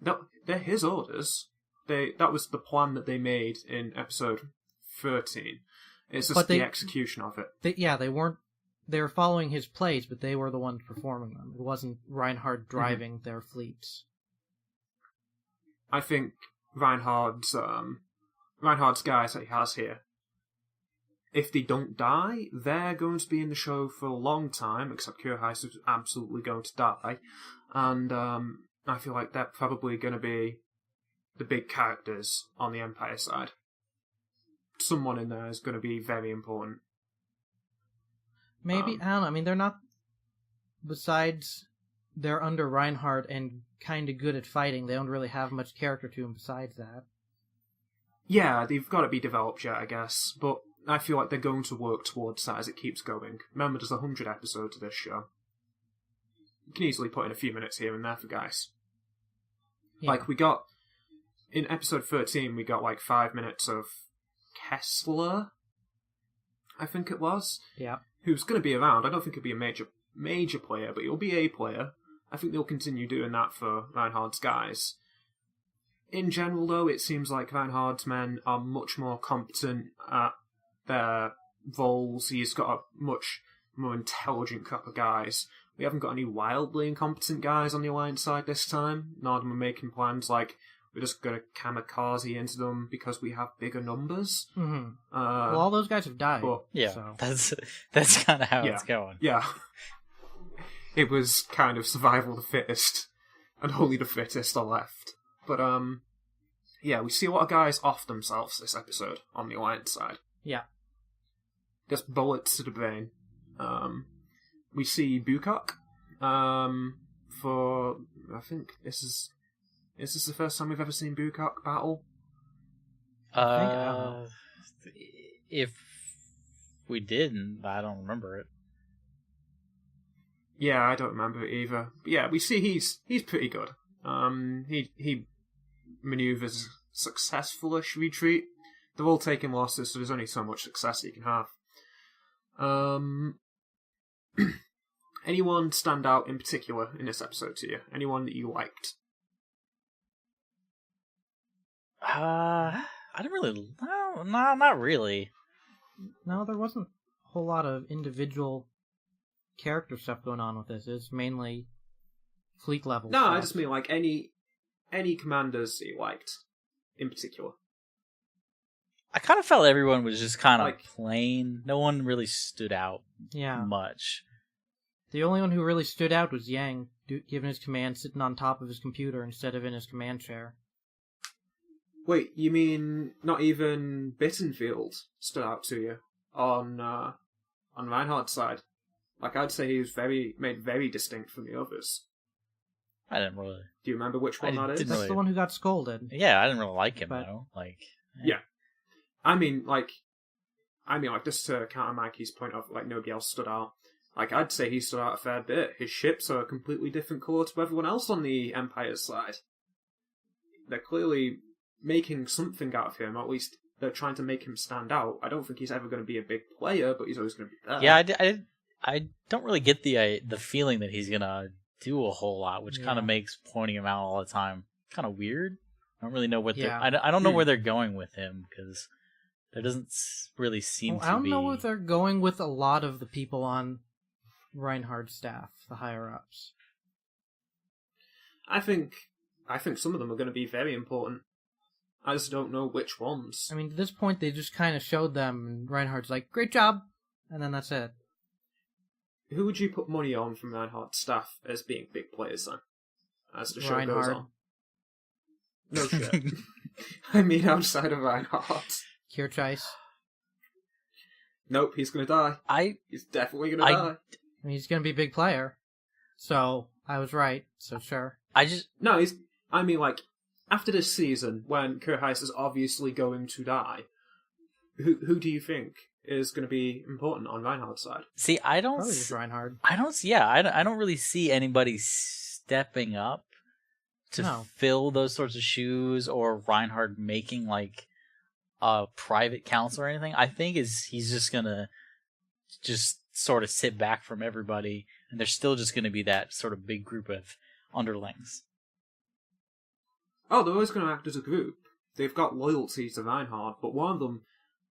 No, they're his orders. That was the plan that they made in episode 13. It's just the execution of it. They weren't. They were following his plays, but they were the ones performing them. It wasn't Reinhardt driving their fleets. I think Reinhardt's guys that he has here, if they don't die, they're going to be in the show for a long time, except Kurheis is absolutely going to die. And I feel like they're probably going to be the big characters on the Empire side. Someone in there is going to be very important. Maybe, I don't know. I mean, they're not... Besides, they're under Reinhardt and kind of good at fighting. They don't really have much character to them besides that. Yeah, they've got to be developed yet, I guess. But I feel like they're going to work towards that as it keeps going. Remember, there's 100 episodes of this show. You can easily put in a few minutes here and there for guys. Yeah. We got... In episode 13, we got 5 minutes of Kessler, I think it was. Yeah. Who's going to be around. I don't think he'll be a major player, but he'll be a player. I think they'll continue doing that for Reinhardt's guys. In general, though, it seems like Reinhardt's men are much more competent at their roles. He's got a much more intelligent crop of guys. We haven't got any wildly incompetent guys on the Alliance side this time. None of them are making plans we're just going to kamikaze into them because we have bigger numbers. Mm-hmm. Well, all those guys have died. But, yeah, so. That's kind of how it's going. Yeah. It was kind of survival of the fittest, and only the fittest are left. But, we see a lot of guys off themselves this episode on the Alliance side. Yeah. Just bullets to the brain. We see Bukak for, I think this is this the first time we've ever seen Bukak battle? If we didn't, I don't remember it. Yeah, I don't remember it either. But yeah, we see he's pretty good. He maneuvers successful-ish retreat. They're all taking losses, so there's only so much success you can have. Anyone stand out in particular in this episode to you? Anyone that you liked? I didn't really... No, not really. No, there wasn't a whole lot of individual character stuff going on with this. It's mainly fleet level No, stuff. I just mean like any commanders that you liked in particular. I kind of felt everyone was just kind of plain. No one really stood out much. The only one who really stood out was Yang, giving his command sitting on top of his computer instead of in his command chair. Wait, you mean not even Bittenfield stood out to you on Reinhardt's side? Like, I'd say he was made very distinct from the others. I didn't really. Do you remember which one that is? That's the one who got scolded. Yeah, I didn't really like him though. Like, yeah, I mean, just to counter Mikey's point of like nobody else stood out. Like, I'd say he stood out a fair bit. His ships are a completely different colour to everyone else on the Empire's side. They're clearly making something out of him, or at least they're trying to make him stand out. I don't think he's ever going to be a big player, but he's always going to be there. Yeah, I don't really get the feeling that he's going to do a whole lot, which kind of makes pointing him out all the time kind of weird. I don't really know what I don't know where they're going with him, because there doesn't really seem to be... I don't know if they're going with a lot of the people on Reinhardt's staff, the higher-ups. I think some of them are going to be very important. I just don't know which ones. I mean, at this point, they just kind of showed them, and Reinhardt's like, great job, and then that's it. Who would you put money on from Reinhardt's staff as being big players, then? As the show goes on. No shit. I mean, outside of Reinhardt. Kirchheis. Nope, he's going to die. He's definitely going to die. I mean, he's going to be a big player. So, I was right, so sure. No, after this season, when Kirchheis is obviously going to die, who do you think is going to be important on Reinhardt's side? See, I don't... Probably just Reinhardt. I don't really see anybody stepping up to fill those sorts of shoes, or Reinhardt making, like, a private council or anything. I think he's just going to just sort of sit back from everybody, and there's still just going to be that sort of big group of underlings. Oh, they're always going to act as a group. They've got loyalty to Reinhardt, but one of them,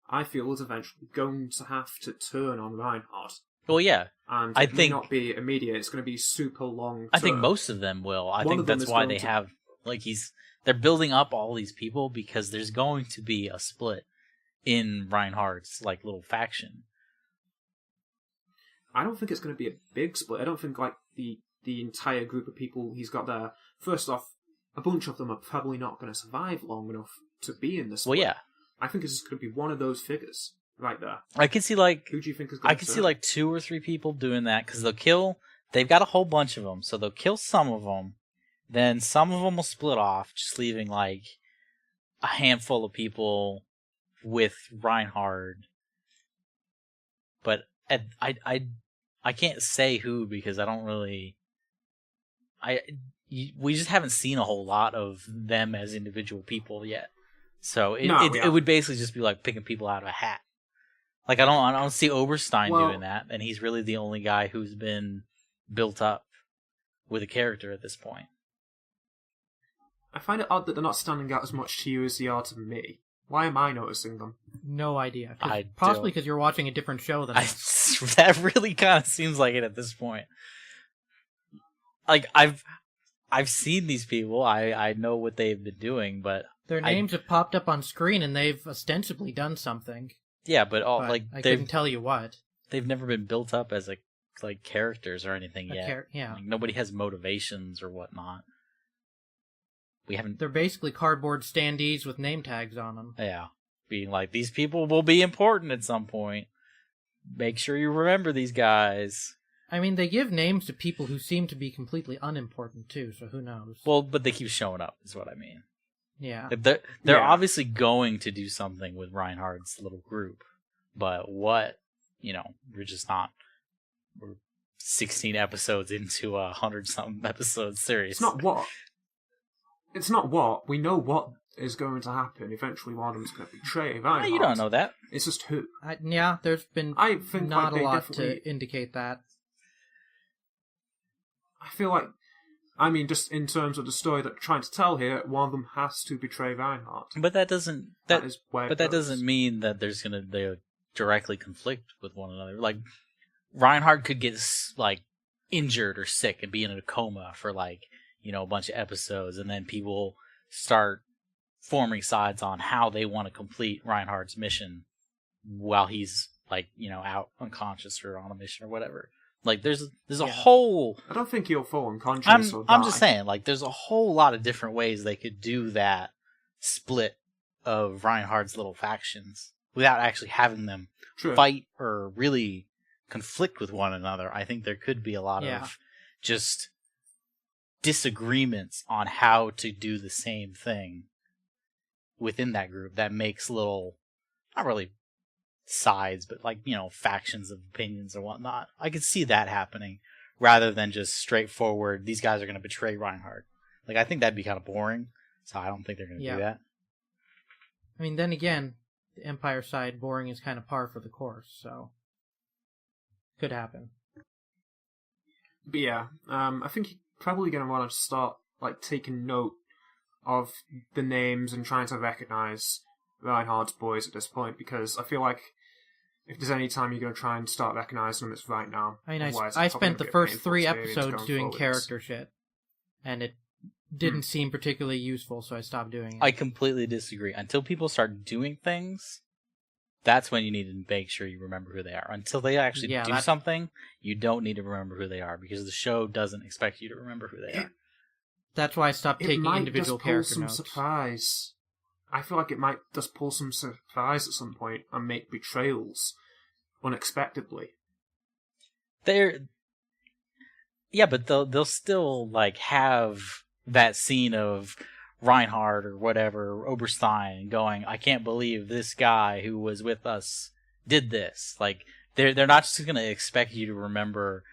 I feel, is eventually going to have to turn on Reinhardt. Well, yeah. And it may not be immediate. It's going to be super long term. I think most of them will. I think that's why they have... Like, they're building up all these people, because there's going to be a split in Reinhardt's, like, little faction. I don't think it's going to be a big split. I don't think, like, the entire group of people he's got there... First off, a bunch of them are probably not going to survive long enough to be in the split. Well, yeah. I think it's going to be one of those figures right there. I can see, like... Who do you think is going to I can see, like, 2 or 3 people doing that, because they'll kill... They've got a whole bunch of them, so they'll kill some of them. Then some of them will split off, just leaving, like, a handful of people with Reinhardt. But I can't say who, because I don't really... We just haven't seen a whole lot of them as individual people yet. So it would basically just be like picking people out of a hat. Like, I don't see Oberstein doing that, and he's really the only guy who's been built up with a character at this point. I find it odd that they're not standing out as much to you as they are to me. Why am I noticing them? No idea. Possibly because you're watching a different show than us. That really kind of seems like it at this point. Like, I've seen these people. I know what they've been doing, but their names have popped up on screen, and they've ostensibly done something. Yeah, but I couldn't tell you what. They've never been built up as like characters or anything yet. Like, nobody has motivations or whatnot. They're basically cardboard standees with name tags on them. Yeah, being like, these people will be important at some point. Make sure you remember these guys. I mean, they give names to people who seem to be completely unimportant too, so who knows? Well, but they keep showing up, is what I mean. Yeah. They're obviously going to do something with Reinhardt's little group, but what? We're just not. We're 16 episodes into a 100-something episode series. It's not what. it's not what. We know what is going to happen. Eventually one of them's going to betray Reinhardt. You don't know that. It's just who. There's been not a lot to indicate that. I feel like, I mean, just in terms of the story that they're trying to tell here, one of them has to betray Reinhardt. But that doesn't... That is where But that doesn't mean that they directly conflict with one another. Like, Reinhardt could get, like, injured or sick and be in a coma for, like, you know, a bunch of episodes, and then people start forming sides on how they want to complete Reinhardt's mission while he's, like, you know, out unconscious or on a mission or whatever. Like, there's a whole... I don't think he'll fall unconscious or die. I'm just saying, like, there's a whole lot of different ways they could do that split of Reinhardt's little factions without actually having them fight or really conflict with one another. I think there could be a lot of just disagreements on how to do the same thing within that group that makes little, not really sides, but like, you know, factions of opinions or whatnot. I could see that happening rather than just straightforward, these guys are going to betray Reinhardt. Like, I think that'd be kind of boring, so I don't think they're going to do that. I mean, then again, the Empire side, boring is kind of par for the course, so could happen. But yeah, I think you're probably going to want to start, like, taking note of the names and trying to recognize Reinhardt's boys at this point, because I feel like if there's any time you're going to try and start recognizing them, it's right now. I mean, I spent the first 3 episodes doing character shit, and it didn't seem particularly useful, so I stopped doing it. I completely disagree. Until people start doing things, that's when you need to make sure you remember who they are. Until they actually do something, you don't need to remember who they are, because the show doesn't expect you to remember who they are. That's why I stopped taking individual character notes. Surprise. I feel like it might just pull some surprise at some point and make betrayals unexpectedly. But they'll still like have that scene of Reinhardt or whatever, Oberstein, going, I can't believe this guy who was with us did this. Like, they're not just going to expect you to remember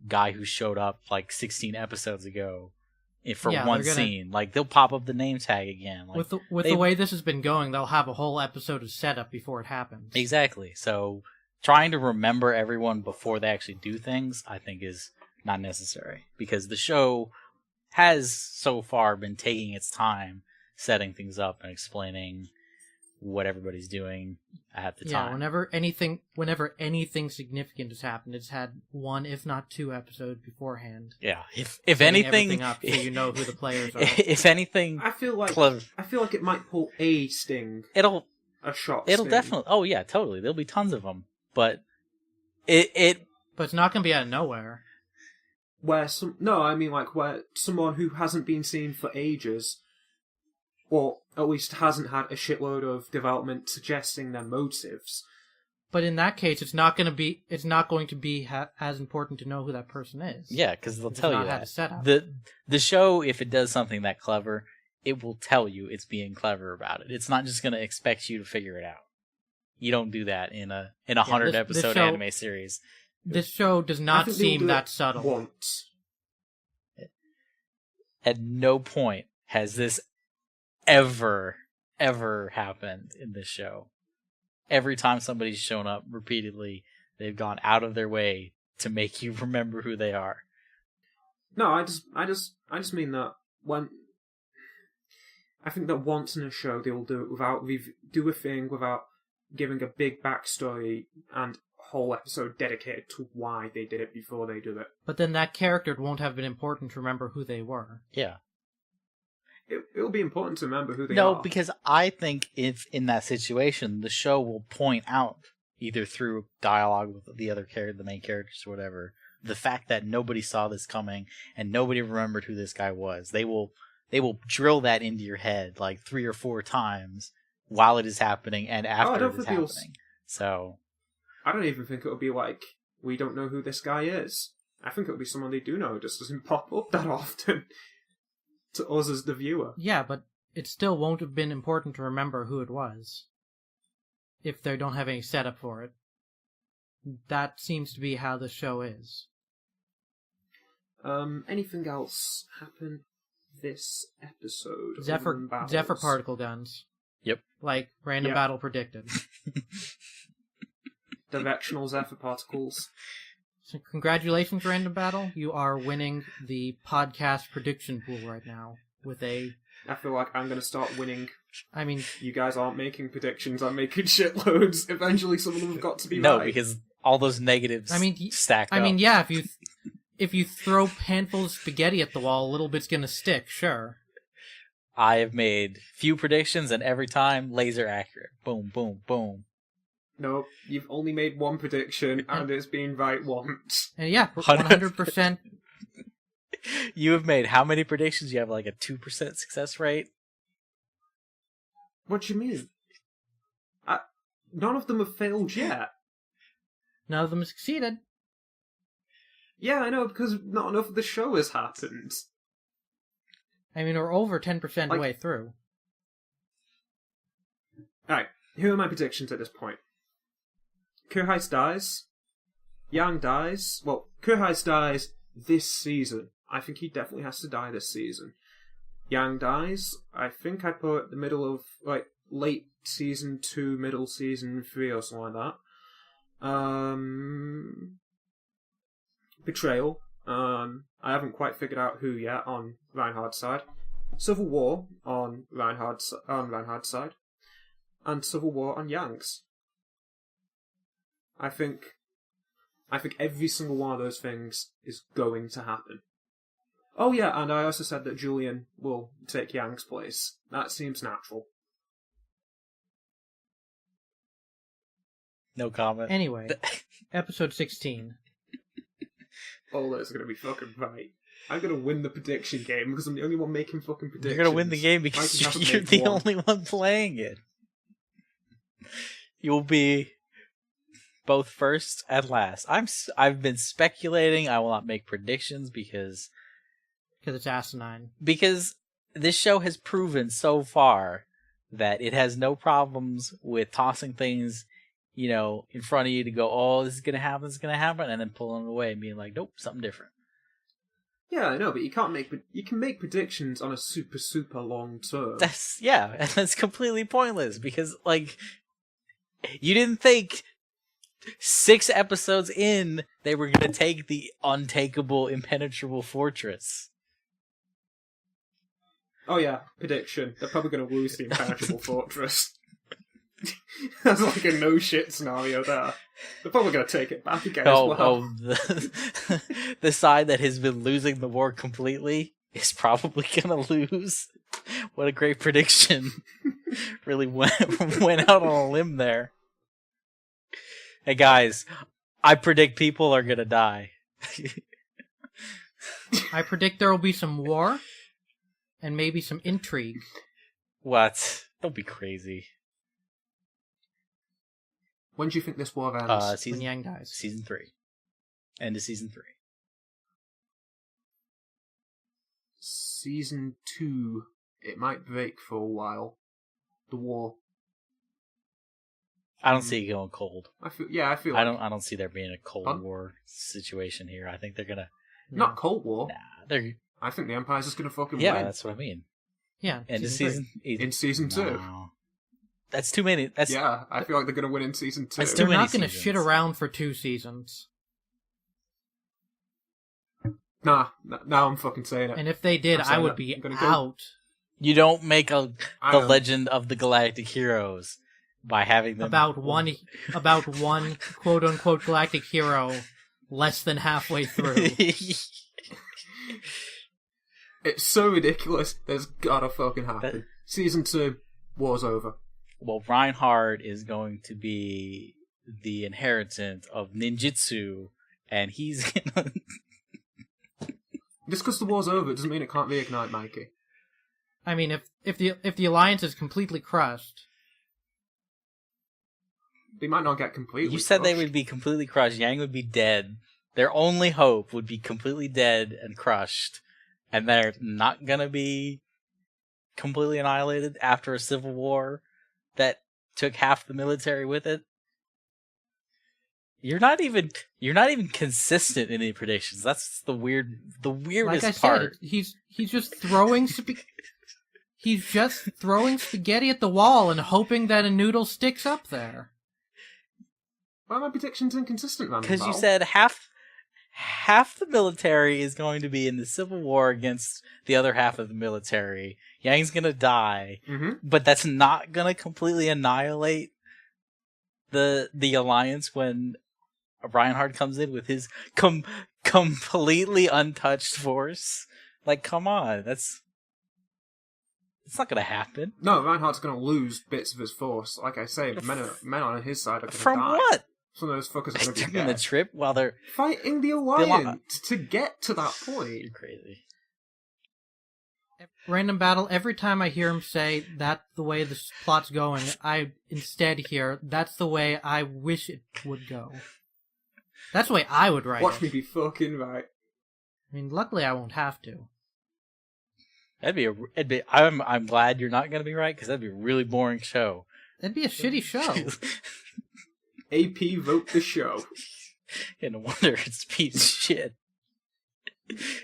guy who showed up like 16 episodes ago for one scene. Like, they'll pop up the name tag again. Like, with the way this has been going, they'll have a whole episode of setup before it happens. Exactly. So trying to remember everyone before they actually do things, I think, is not necessary, because the show has so far been taking its time setting things up and explaining what everybody's doing at the time. Whenever anything significant has happened, it's had 1, if not 2 episodes beforehand. Yeah, if anything, up so you know who the players are. If anything, I feel like it might pull a sting. It'll sting. definitely. Oh yeah, totally. There'll be tons of them, but it. But it's not going to be out of nowhere. Where someone who hasn't been seen for ages, or at least hasn't had a shitload of development suggesting their motives. But in that case, it's not going to be as important to know who that person is. Yeah, because they'll tell you that. The show, if it does something that clever, it will tell you it's being clever about it. It's not just going to expect you to figure it out. You don't do that in a 100 episode anime series. This show does not seem that subtle. Once. At no point has this ever happened in this show. Every time somebody's shown up repeatedly, they've gone out of their way to make you remember who they are. No, I just mean that when I think that once in a show they will do it without giving a big backstory and whole episode dedicated to why they did it before they do it. But then that character won't have been important to remember who they were. Yeah. It'll be important to remember who they are. No, because I think if in that situation, the show will point out, either through dialogue with the main characters or whatever, the fact that nobody saw this coming and nobody remembered who this guy was. They will drill that into your head like 3 or 4 times while it is happening and after it is happening. So I don't even think it'll be like, we don't know who this guy is. I think it'll be someone they do know, it just doesn't pop up that often to us as the viewer. Yeah, but it still won't have been important to remember who it was if they don't have any setup for it. That seems to be how the show is. Anything else happen this episode. Zephyr particle guns. Yep. Like Random Battle predicted. Directional Zephyr particles. So congratulations, Random Battle. You are winning the podcast prediction pool right now with a... I feel like I'm going to start winning. I mean... You guys aren't making predictions, I'm making shitloads. Eventually some of them have got to be right. No, because all those negatives stack up. I mean, yeah, if you throw handfuls of spaghetti at the wall, a little bit's going to stick, sure. I have made few predictions, and every time, laser accurate. Boom, boom, boom. Nope, you've only made one prediction, and it's been right once. And yeah, 100%. You have made how many predictions? You have like a 2% success rate? What do you mean? None of them have failed yet. None of them have succeeded. Yeah, I know, because not enough of the show has happened. I mean, we're over 10% the way through. Alright, here are my predictions at this point. Kurheis dies. Yang dies. Well, Kurheis dies this season. I think he definitely has to die this season. Yang dies. I think I put the middle of, like, late season 2, middle season 3 or something like that. Betrayal. I haven't quite figured out who yet on Reinhardt's side. Civil War on Reinhardt's side. And Civil War on Yang's. I think every single one of those things is going to happen. Oh yeah, and I also said that Julian will take Yang's place. That seems natural. No comment. Anyway, episode 16. Oh, that's gonna be fucking right. I'm gonna win the prediction game because I'm the only one making fucking predictions. You're gonna win the game because you're the only one playing it. You'll be both first and last. I've been speculating. I will not make predictions because it's asinine. Because this show has proven so far that it has no problems with tossing things, in front of you to go, oh, this is gonna happen, and then pulling it away and being like, nope, something different. Yeah, I know, but you can make predictions on a super, super long term. And that's completely pointless because, you didn't think 6 episodes in they were gonna take the untakeable, impenetrable fortress. Oh yeah, prediction. They're probably gonna lose the impenetrable fortress. That's like a no-shit scenario there. They're probably going to take it back again as well. The side that has been losing the war completely is probably going to lose. What a great prediction. Really went out on a limb there. Hey guys, I predict people are going to die. I predict there will be some war and maybe some intrigue. What? Don't be crazy. When do you think this war ends? When Yang dies. Season 3. End of Season 3. Season 2, it might break for a while. The war. I don't see it going cold. I feel. I don't see there being a Cold War situation here. I think they're gonna. Not Cold War. Nah, I think the Empire's just gonna fucking win. Yeah, that's what I mean. Yeah. End of season. In Season 2. No. That's too many. Yeah, I feel like they're going to win in Season 2. They're not going to shit around for 2 seasons. Nah, now I'm fucking saying it. And if they did, I would be out. You don't make the Legend of the Galactic Heroes by having them... About one quote-unquote Galactic Hero less than halfway through. It's so ridiculous. There's gotta fucking happen. Season 2, war's over. Well, Reinhardt is going to be the inheritant of ninjutsu, and he's gonna... Just because the war's over, it doesn't mean it can't reignite, Mikey. I mean, if the alliance is completely crushed... They might not get completely You said crushed. They would be completely crushed. Yang would be dead. Their only hope would be completely dead and crushed, and they're not gonna be completely annihilated after a civil war that took half the military with it. You're not even consistent in the predictions. That's the weirdest like I part. Said, he's just throwing he's just throwing spaghetti at the wall and hoping that a noodle sticks up there. Why are my predictions inconsistent, man? Because you said half the military is going to be in the Civil War against the other half of the military. Yang's gonna die, but that's not gonna completely annihilate the Alliance when Reinhardt comes in with his completely untouched force. Like, come on, it's not gonna happen. No, Reinhardt's gonna lose bits of his force. Like I say, men on his side are gonna die. From what? Some of those fuckers are gonna be Taking dead. the trip while they're fighting the Alliance to get to that point. You're crazy. Random battle, every time I hear him say that's the way the plot's going, I instead hear that's the way I wish it would go. That's the way I would write Watch it. me be fucking right. I mean, luckily I won't have to. I'm glad you're not gonna be right, because that'd be a really boring show. That'd be a shitty show. AP vote the show. Yeah, no wonder it's a piece of shit.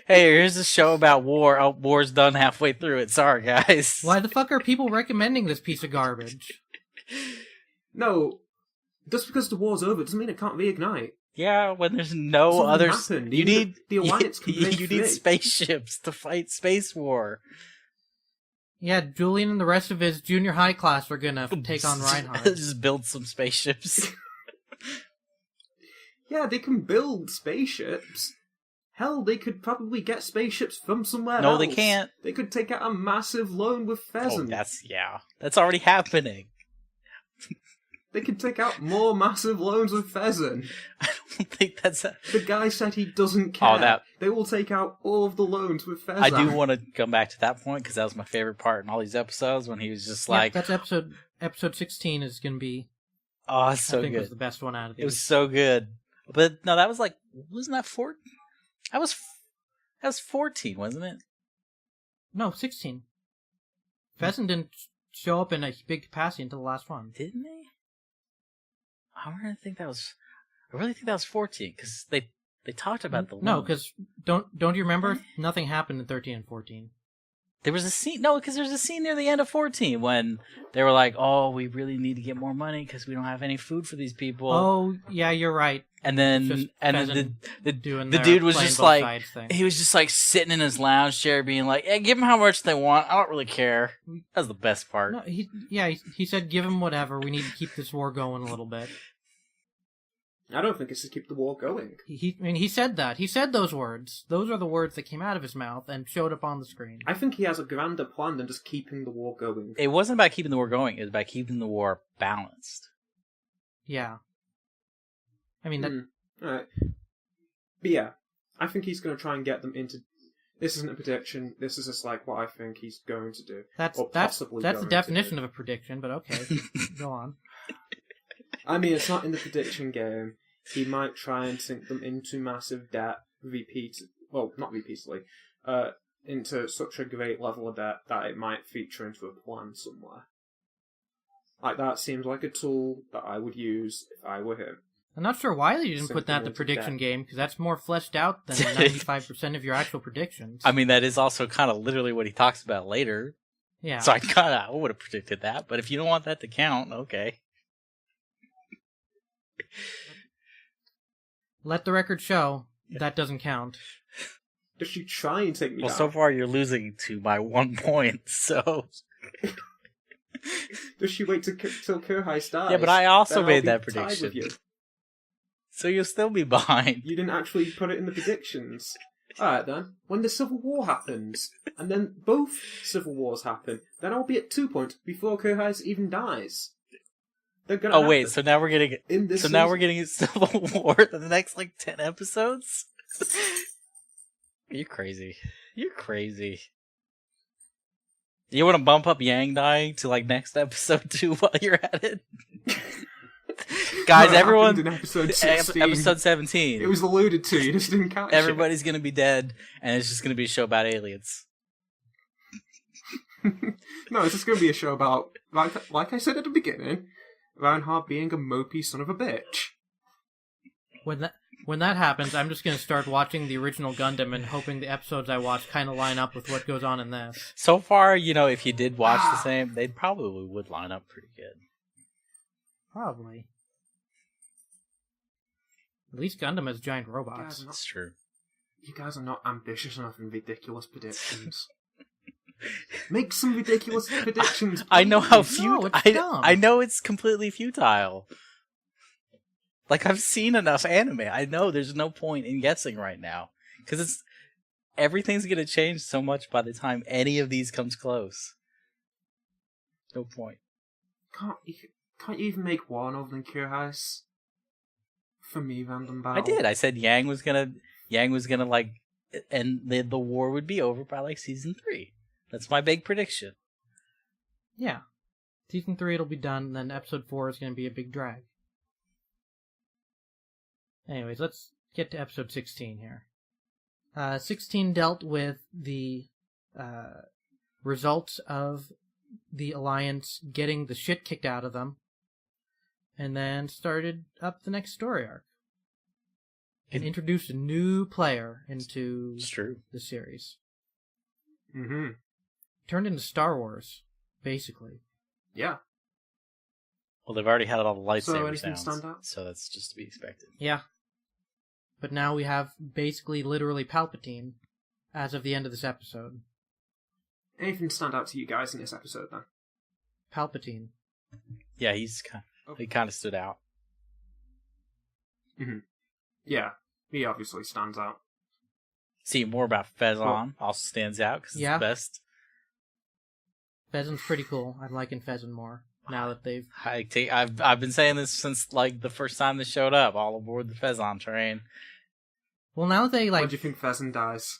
Hey, here's a show about war. Oh, war's done halfway through it. Sorry, guys. Why the fuck are people recommending this piece of garbage? No, just because the war's over doesn't mean it can't reignite. Yeah, when there's no other... You need the Alliance can you need spaceships to fight space war. Yeah, Julian and the rest of his junior high class are gonna take on Reinhardt. Just build some spaceships. Yeah, they can build spaceships. Hell, they could probably get spaceships from somewhere else. No, they can't. They could take out a massive loan with Pheasant. That's already happening. They could take out more massive loans with Pheasant. I don't think that's... The guy said he doesn't care. that... They will take out all of the loans with Pheasant. I do want to come back to that point, because that was my favorite part in all these episodes, when he was just like... That's episode 16 is going to be... Oh, it's so I think good. was the best one out of these. It was so good. But, no, that was like... Wasn't that 4? That was 14, wasn't it? No, 16. Pheasant didn't show up in a big capacity until the last one. Didn't he? I really think that was 14, because they talked about the loan. No, because don't you remember? Nothing happened in 13 and 14. There was a scene... No, because there's a scene near the end of 14 when they were like, oh, we really need to get more money because we don't have any food for these people. Oh, yeah, you're right. And then the dude was just like... He was just like sitting in his lounge chair being like, hey, give them how much they want. I don't really care. That's the best part. No, he said give them whatever. We need to keep this war going a little bit. I don't think it's to keep the war going. He said that. He said those words. Those are the words that came out of his mouth and showed up on the screen. I think he has a grander plan than just keeping the war going. It wasn't about keeping the war going. It was about keeping the war balanced. Yeah. I mean, that... Alright. But yeah, I think he's going to try and get them into... This isn't a prediction. This is just like what I think he's going to do. That's the definition of a prediction, but okay. Go on. I mean, it's not in the prediction game. He might try and sink them into massive debt not repeatedly, into such a great level of debt that it might feature into a plan somewhere. Like, that seems like a tool that I would use if I were him. I'm not sure why they didn't put that in the prediction game, because that's more fleshed out than 95% of your actual predictions. I mean, that is also kind of literally what he talks about later. Yeah. So I would have predicted that, but if you don't want that to count, okay. Let the record show that doesn't count. Does she try and take me down? Well, so far you're losing to by 1 point, so... Does she wait till Kurhai dies? Yeah, but I also made that prediction. So you'll still be behind. You didn't actually put it in the predictions. Alright then, when the Civil War happens, and then both Civil Wars happen, then I'll be at 2 points before Kurhai even dies. Oh wait, so now we're getting we're getting a Civil War in the next 10 episodes? You're crazy. You're crazy. You want to bump up Yang dying to next episode 2 while you're at it? Guys, everyone, in episode 16. Episode 17. It was alluded to, you just didn't catch Everybody's going to be dead, and it's just going to be a show about aliens. No, it's just going to be a show about, like I said at the beginning, Reinhardt being a mopey son of a bitch. when that happens, I'm just gonna start watching the original Gundam and hoping the episodes I watch kind of line up with what goes on in this. So far, if you did watch the same, they probably would line up pretty good. Probably. At least Gundam has giant robots. That's true. You guys are not ambitious enough in ridiculous predictions. Make some ridiculous predictions. I know how futile. No, I know it's completely futile. Like, I've seen enough anime. I know there's no point in guessing right now. Because everything's going to change so much by the time any of these comes close. No point. Can't you even make one other than Cure House? For me, random battle. I did. I said Yang was gonna like, and the war would be over by like season 3. That's my big prediction. Yeah. Season 3 it'll be done, and then episode 4 is going to be a big drag. Anyways, let's get to episode 16 here. 16 dealt with the results of the Alliance getting the shit kicked out of them, and then started up the next story arc. And introduced a new player into the series. Mm-hmm. Turned into Star Wars, basically. Yeah. Well, they've already had all the lightsaber sounds, stand out? So that's just to be expected. Yeah. But now we have basically literally Palpatine as of the end of this episode. Anything stand out to you guys in this episode, then? Palpatine. Yeah, he kind of stood out. Mm-hmm. Yeah, he obviously stands out. See, more about Fezon also stands out because it's the best. Fezon's pretty cool. I'm liking Fezon more now that they've... I've been saying this since like the first time they showed up, all aboard the Fezon train. Well, now they like... When do you think Fezon dies?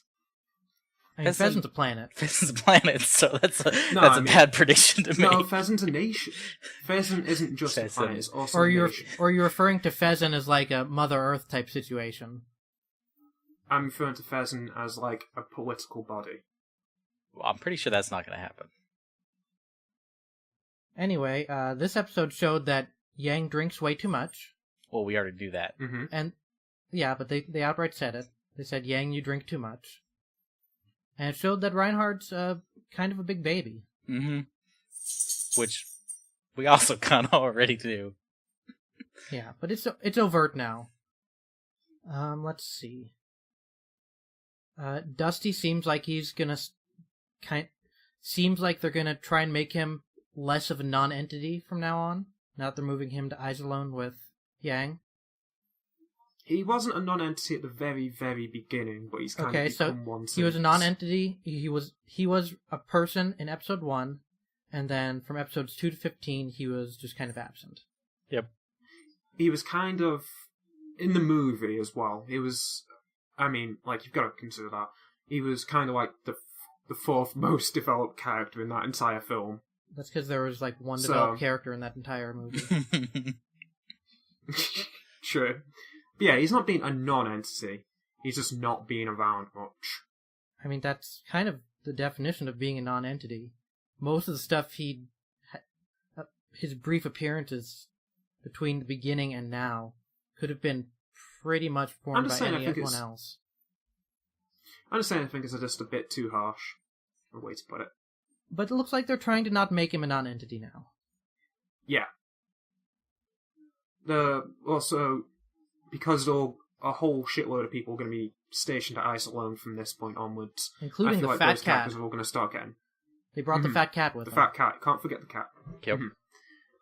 I mean, Fezon's a planet. Fezon's a planet, so that's a bad prediction to me. No, Fezon's a nation. Fezon isn't just a planet, it's also a nation. Or you're referring to Fezon as like a Mother Earth type situation. I'm referring to Fezon as like a political body. Well, I'm pretty sure that's not going to happen. Anyway, this episode showed that Yang drinks way too much. Well, we already do that. Mm-hmm. And yeah, but they outright said it. They said, Yang, you drink too much. And it showed that Reinhardt's kind of a big baby. Mm-hmm. Which we also kind of already do. Yeah, but it's overt now. Let's see. Dusty seems like he's gonna seems like they're gonna try and make him less of a non-entity from now on. Now that they're moving him to Iserlohn with Yang. He wasn't a non-entity at the very, very beginning, but he's kind of become one since. He was a non-entity. He was a person in episode 1, and then from episodes 2 to 15, he was just kind of absent. Yep. He was kind of in the movie as well. He was, I mean, like you've got to consider that he was kind of like the fourth most developed character in that entire film. That's because there was like one developed character in that entire movie. True. But yeah, he's not being a non-entity. He's just not being around much. I mean, that's kind of the definition of being a non-entity. Most of the stuff his brief appearances between the beginning and now could have been pretty much performed by anyone else. I'm just saying I think it's just a bit too harsh. A way to put it. But it looks like they're trying to not make him a non-entity now. Yeah. Also, because a whole shitload of people are going to be stationed at Iserlohn from this point onwards. Including the fat cat. Those are all going to start getting. They brought the fat cat with them. The fat cat. Can't forget the cat. Yep. Mm-hmm.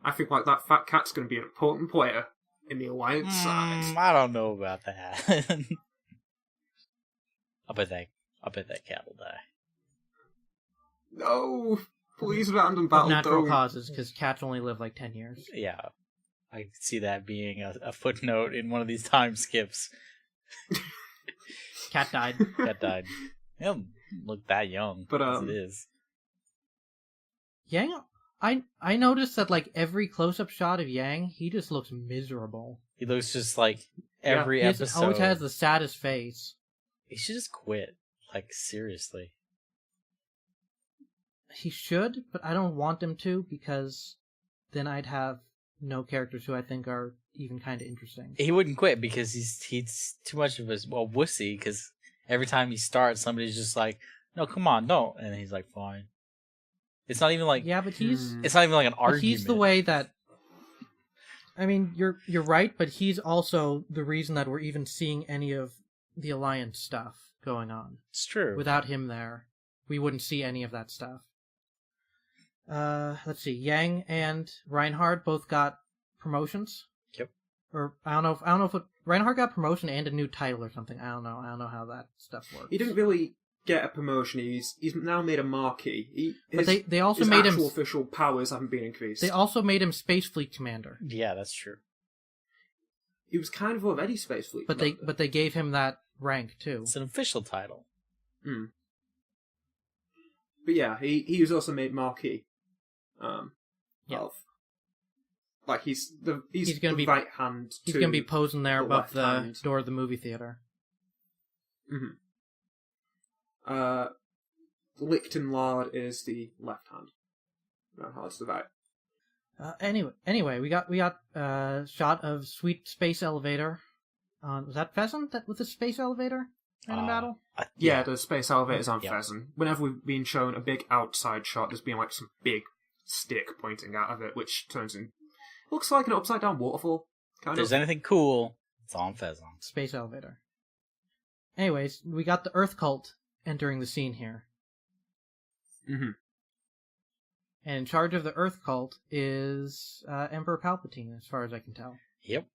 I think like that fat cat's going to be an important player in the Alliance side. I don't know about that. I bet that cat will die. No! Please, random battle. Natural causes, because cats only live like 10 years. Yeah. I could see that being a footnote in one of these time skips. Cat died. Cat died. He don't look that young, but as it is. Yang, I noticed that like every close-up shot of Yang, he just looks miserable. He looks just like every episode. He always has the saddest face. He should just quit. Like, seriously. He should, but I don't want him to, because then I'd have no characters who I think are even kind of interesting. He wouldn't quit because he's too much of a wussy. Because every time he starts, somebody's just like, "No, come on, no," and he's like, "Fine." It's not even like but he's. It's not even like an argument. He's the way that. I mean, you're right, but he's also the reason that we're even seeing any of the Alliance stuff going on. It's true. Without him there, we wouldn't see any of that stuff. Let's see. Yang and Reinhard both got promotions. Yep. Or I don't know if Reinhard got promotion and a new title or something. I don't know how that stuff works. He didn't really get a promotion. He's now made a marquee. But they also his made him actual official powers haven't been increased. They also made him Space Fleet Commander. Yeah, that's true. He was kind of already Space Fleet Commander. But they gave him that rank too. It's an official title. But yeah, he was also made marquee. Of like he's gonna be right hand. He's gonna be posing there above the hand. door of the movie theater. Lichtenlard is the left hand. Reinhard's the right. Anyway, we got shot of sweet space elevator. Was that Pheasant that with the space elevator in battle? Yeah, the space elevator's on Pheasant. Whenever we've been shown a big outside shot, there's been like some big stick pointing out of it, which turns in looks like an upside down waterfall. If there's anything cool, it's on Pheasant. Space elevator. Anyways, we got the Earth cult entering the scene here. And in charge of the Earth cult is Emperor Palpatine, as far as I can tell. Yep.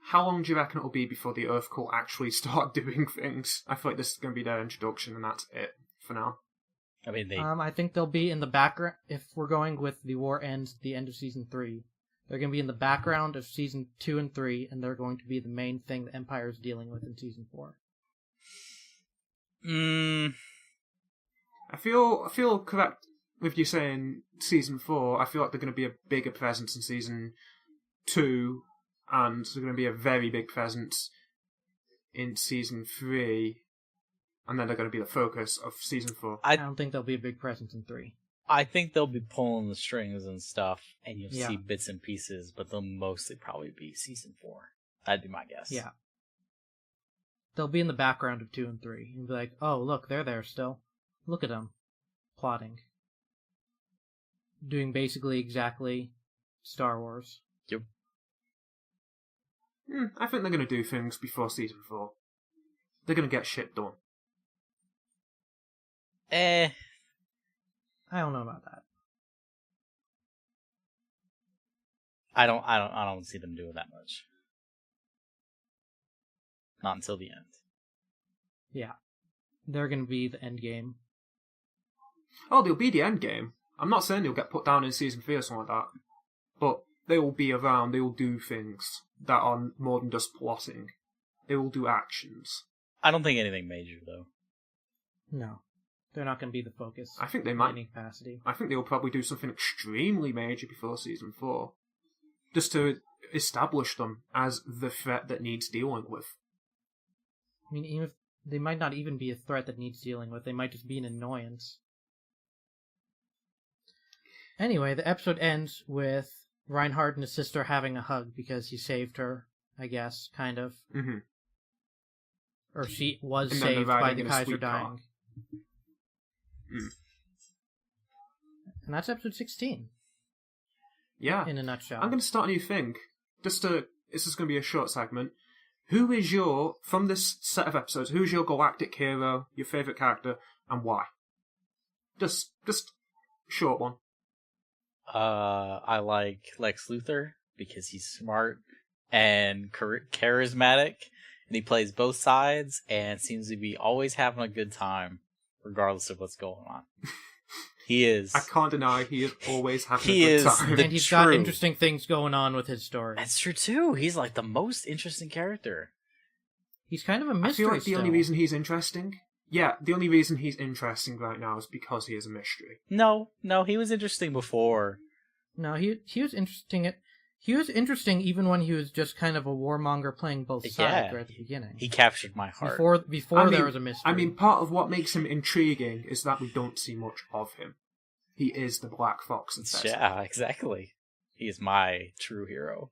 How long do you reckon it'll be before the Earth cult actually start doing things? I feel like this is going to be their introduction, and that's it for now. I mean, I think they'll be in the background if we're going with the war ends at the end of season 3. They're going to be in the background of season 2 and 3, and they're going to be the main thing the Empire is dealing with in season 4. I feel correct with you saying season 4. I feel like they're going to be a bigger presence in season 2, and they're going to be a very big presence in season 3, and then they're going to be the focus of season 4. I don't think there'll be a big presence in 3. I think they'll be pulling the strings and stuff, and you'll see bits and pieces, but they'll mostly probably be season 4. That'd be my guess. Yeah. They'll be in the background of 2 and 3, and be like, oh, look, they're there still. Look at them. Plotting. Doing basically exactly Star Wars. Yep. I think they're going to do things before season 4. They're going to get shit done. I don't know about that. I don't see them doing that much. Not until the end. Yeah. They're going to be the end game. Oh, they'll be the end game. I'm not saying they'll get put down in season 3 or something like that. But they will be around, they will do things that are more than just plotting. They will do actions. I don't think anything major, though. No. They're not going to be the focus. I think they might. In any capacity. I think they'll probably do something extremely major before season 4. Just to establish them as the threat that needs dealing with. I mean, even if they might not even be a threat that needs dealing with. They might just be an annoyance. Anyway, the episode ends with Reinhard and his sister having a hug because he saved her, I guess, kind of. Mm-hmm. Or she was saved by the Kaiser dying. And that's episode 16. Yeah. In a nutshell. I'm going to start a new thing. This is going to be a short segment. Who is from this set of episodes, who's your galactic hero, your favourite character, and why? Just short one. I like Lex Luthor because he's smart and charismatic, and he plays both sides and seems to be always having a good time, regardless of what's going on. He is. I can't deny he is always having a good time. And he's got interesting things going on with his story. That's true too. He's like the most interesting character. He's kind of a mystery. I feel like the only reason he's interesting. Yeah, the only reason he's interesting right now is because he is a mystery. No, he was interesting before. No, he was interesting. He was interesting even when he was just kind of a warmonger playing both sides right at the beginning. He captured my heart. Before there was a mystery. I mean, part of what makes him intriguing is that we don't see much of him. He is the Black Fox of Fezon. Yeah, exactly. He is my true hero.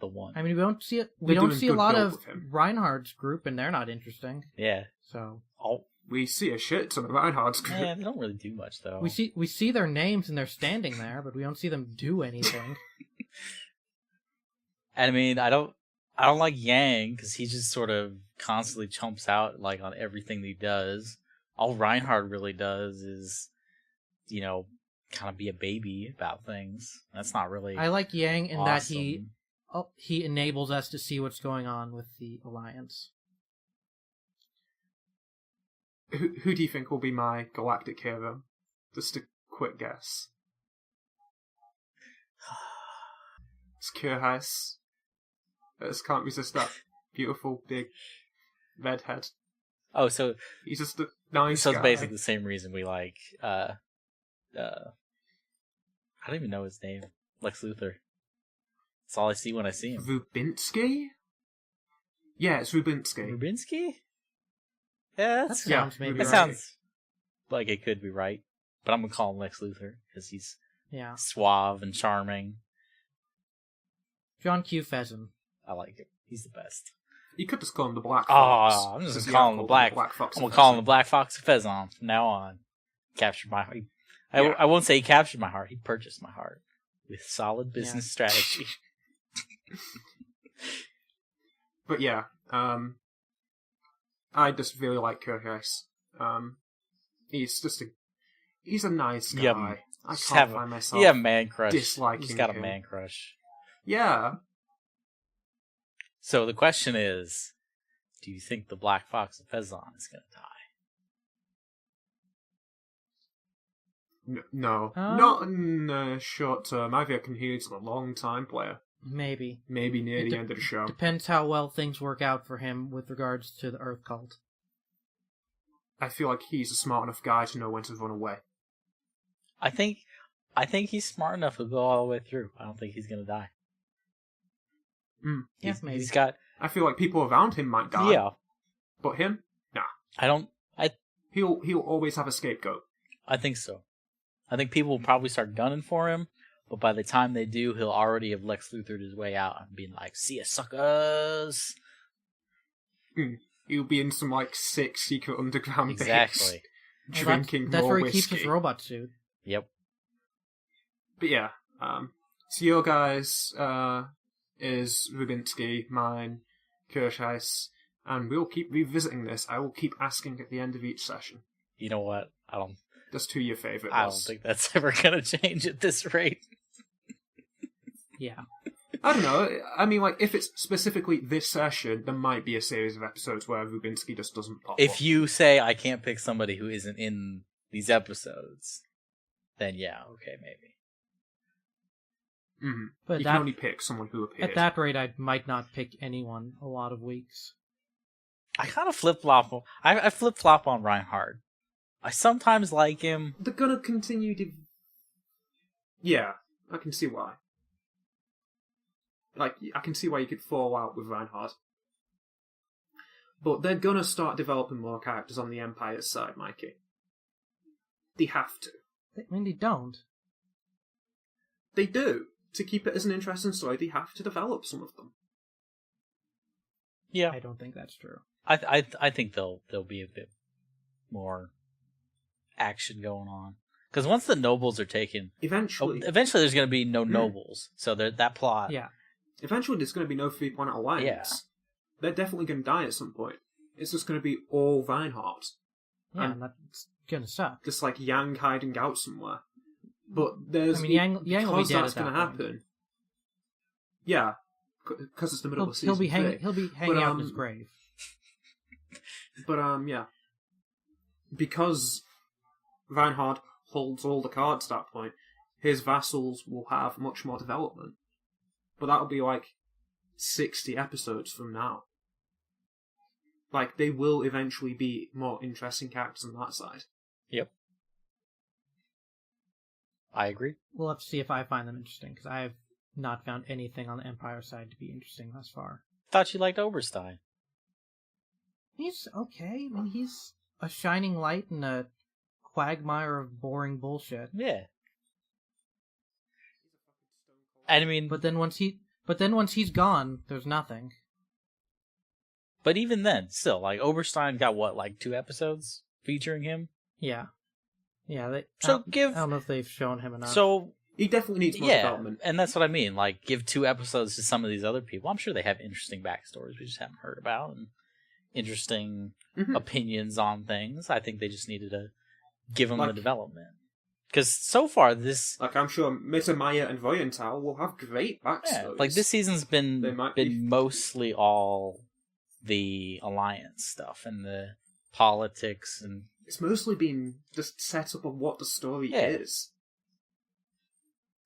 The one. I mean, we don't see it. We don't see a lot of Reinhardt's group, and they're not interesting. Yeah. So we see a shit ton of Reinhardt's group. Yeah, they don't really do much though. We see their names and they're standing there, but we don't see them do anything. I mean, I don't like Yang because he just sort of constantly chumps out like on everything he does. All Reinhardt really does is, kind of be a baby about things. That's not really. I like Yang in awesome. that he enables us to see what's going on with the Alliance. Who do you think will be my galactic hero? Just a quick guess. It's Kurheis. I just can't resist that beautiful big red head. Oh, so he's just a nice guy. So it's basically the same reason we like. I don't even know his name. Lex Luthor. That's all I see when I see him. Rubinsky? Yeah, it's Rubinsky. Rubinsky? Yeah, that sounds maybe that right. sounds like it could be right. But I'm gonna call him Lex Luthor because he's suave and charming. John Q. Fezon. I like him. He's the best. You could just call him the Black Fox. Oh, I'm just gonna call him the Black Fox. I'm gonna call him the Black Fox of Fezon from now on. Captured my heart. I won't say he captured my heart. He purchased my heart with solid business strategy. But yeah, I just really like Kurheis. He's a nice guy. Yeah, I can't find myself. Yeah, man crush. Disliking He's got him. a man crush. Yeah. So the question is, do you think the Black Fox of Fezon is going to die? No. Not in the short term. I reckon he's a long-time player. Maybe near the end of the show. Depends how well things work out for him with regards to the Earth Cult. I feel like he's a smart enough guy to know when to run away. I think he's smart enough to go all the way through. I don't think he's going to die. Yeah, maybe. He's got. I feel like people around him might die. Yeah, but him, nah. He'll always have a scapegoat. I think so. I think people will probably start gunning for him, but by the time they do, he'll already have Lex Luthor'd his way out and been like, "See ya, suckers." He'll be in some sick secret underground exactly. base, drinking that's more where he whiskey. keeps his robot suit. Yep. But yeah, so your guys is Rubinsky, mine, Kurheis, and we'll keep revisiting this. I will keep asking at the end of each session. You know what? Just who your favorite was. I don't think that's ever going to change at this rate. Yeah. I don't know. I mean, if it's specifically this session, there might be a series of episodes where Rubinsky just doesn't pop up. If you say I can't pick somebody who isn't in these episodes, then yeah, okay, maybe. Mm-hmm. But you can only pick someone who appeared. At that rate, I might not pick anyone a lot of weeks. I kind of flip-flop. I flip-flop on Reinhardt. I sometimes like him. They're gonna continue to... Yeah, I can see why. I can see why you could fall out with Reinhardt. But they're gonna start developing more characters on the Empire's side, Mikey. They have to. I mean, they don't. They do. To keep it as an interesting story, they have to develop some of them. Yeah. I don't think that's true. I think there'll be a bit more action going on. Because once the nobles are taken... Eventually there's going to be no nobles. So that plot... Yeah. Eventually there's going to be no Three-Planet Alliance. Yeah. They're definitely going to die at some point. It's just going to be all Reinhardt. Yeah, and that's going to suck. Just Yang hiding out somewhere. But there's... I mean, Yang will be dead that's at that going to happen. Yeah. Because it's the middle of season 3. He'll be hanging out in his grave. But, yeah. Because Reinhardt holds all the cards at that point, his vassals will have much more development. But that'll be 60 episodes from now. They will eventually be more interesting characters on that side. Yep. I agree. We'll have to see if I find them interesting, because I have not found anything on the Empire side to be interesting thus far. Thought you liked Oberstein. He's okay. I mean, he's a shining light in a quagmire of boring bullshit. Yeah. And I mean, but then once he's gone, there's nothing. But even then, still, like, Oberstein got what, like 2 episodes featuring him? Yeah. Yeah. I don't know if they've shown him enough. So he definitely needs more development. And that's what I mean. Like, give 2 episodes to some of these other people. I'm sure they have interesting backstories we just haven't heard about, and interesting opinions on things. I think they just needed to give them the development. Because so far, this... Like, I'm sure Mittermeier and Voyenthal will have great backstories. Yeah, like, this season's been mostly all the Alliance stuff and the politics, and it's mostly been just set up of what the story is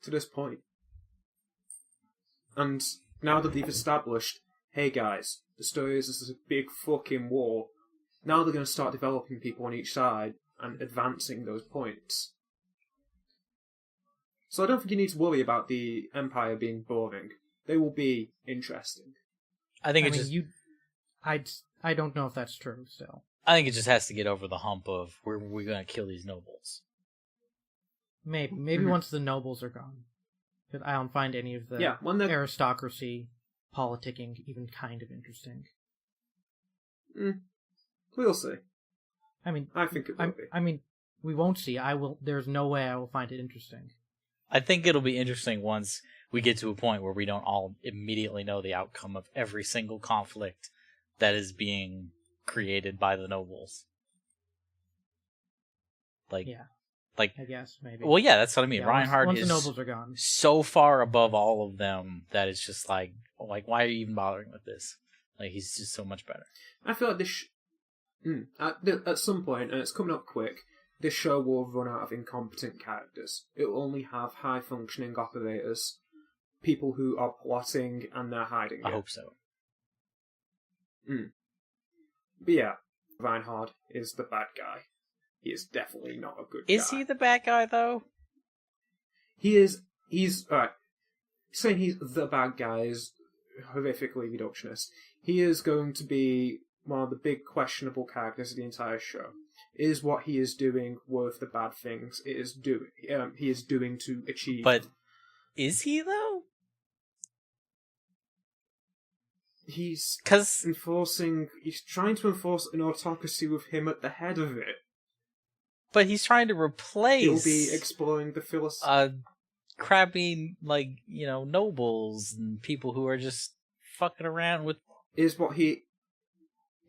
to this point. And now that they've established, hey guys, the story is this is a big fucking war, now they're going to start developing people on each side and advancing those points. So I don't think you need to worry about the Empire being boring. They will be interesting. I don't know if that's true still. I think it just has to get over the hump of we're going to kill these nobles. Maybe once the nobles are gone. But I don't find any of the aristocracy politicking even kind of interesting. We'll see. I mean, I think it will be. I mean, we won't see. There's no way I will find it interesting. I think it'll be interesting once we get to a point where we don't all immediately know the outcome of every single conflict that is being created by the nobles. Like, I guess, maybe. Well, yeah, that's what I mean. Yeah, Reinhardt once is the nobles are gone, so far above all of them that it's just like, why are you even bothering with this? Like, he's just so much better. I feel like this... at some point, and it's coming up quick, this show will run out of incompetent characters. It will only have high-functioning operators, people who are plotting and they're hiding it. I hope so. But yeah, Reinhardt is the bad guy. He is definitely not a good guy. Is he the bad guy, though? He's alright. Saying he's the bad guy is horrifically reductionist. He is going to be one of the big questionable characters of the entire show. Is what he is doing worth the bad things he is doing to achieve? But is he, though? He's trying to enforce an autocracy with him at the head of it. But he's trying to replace... He'll be exploring the philosophy... crappy, nobles and people who are just fucking around with... Is what he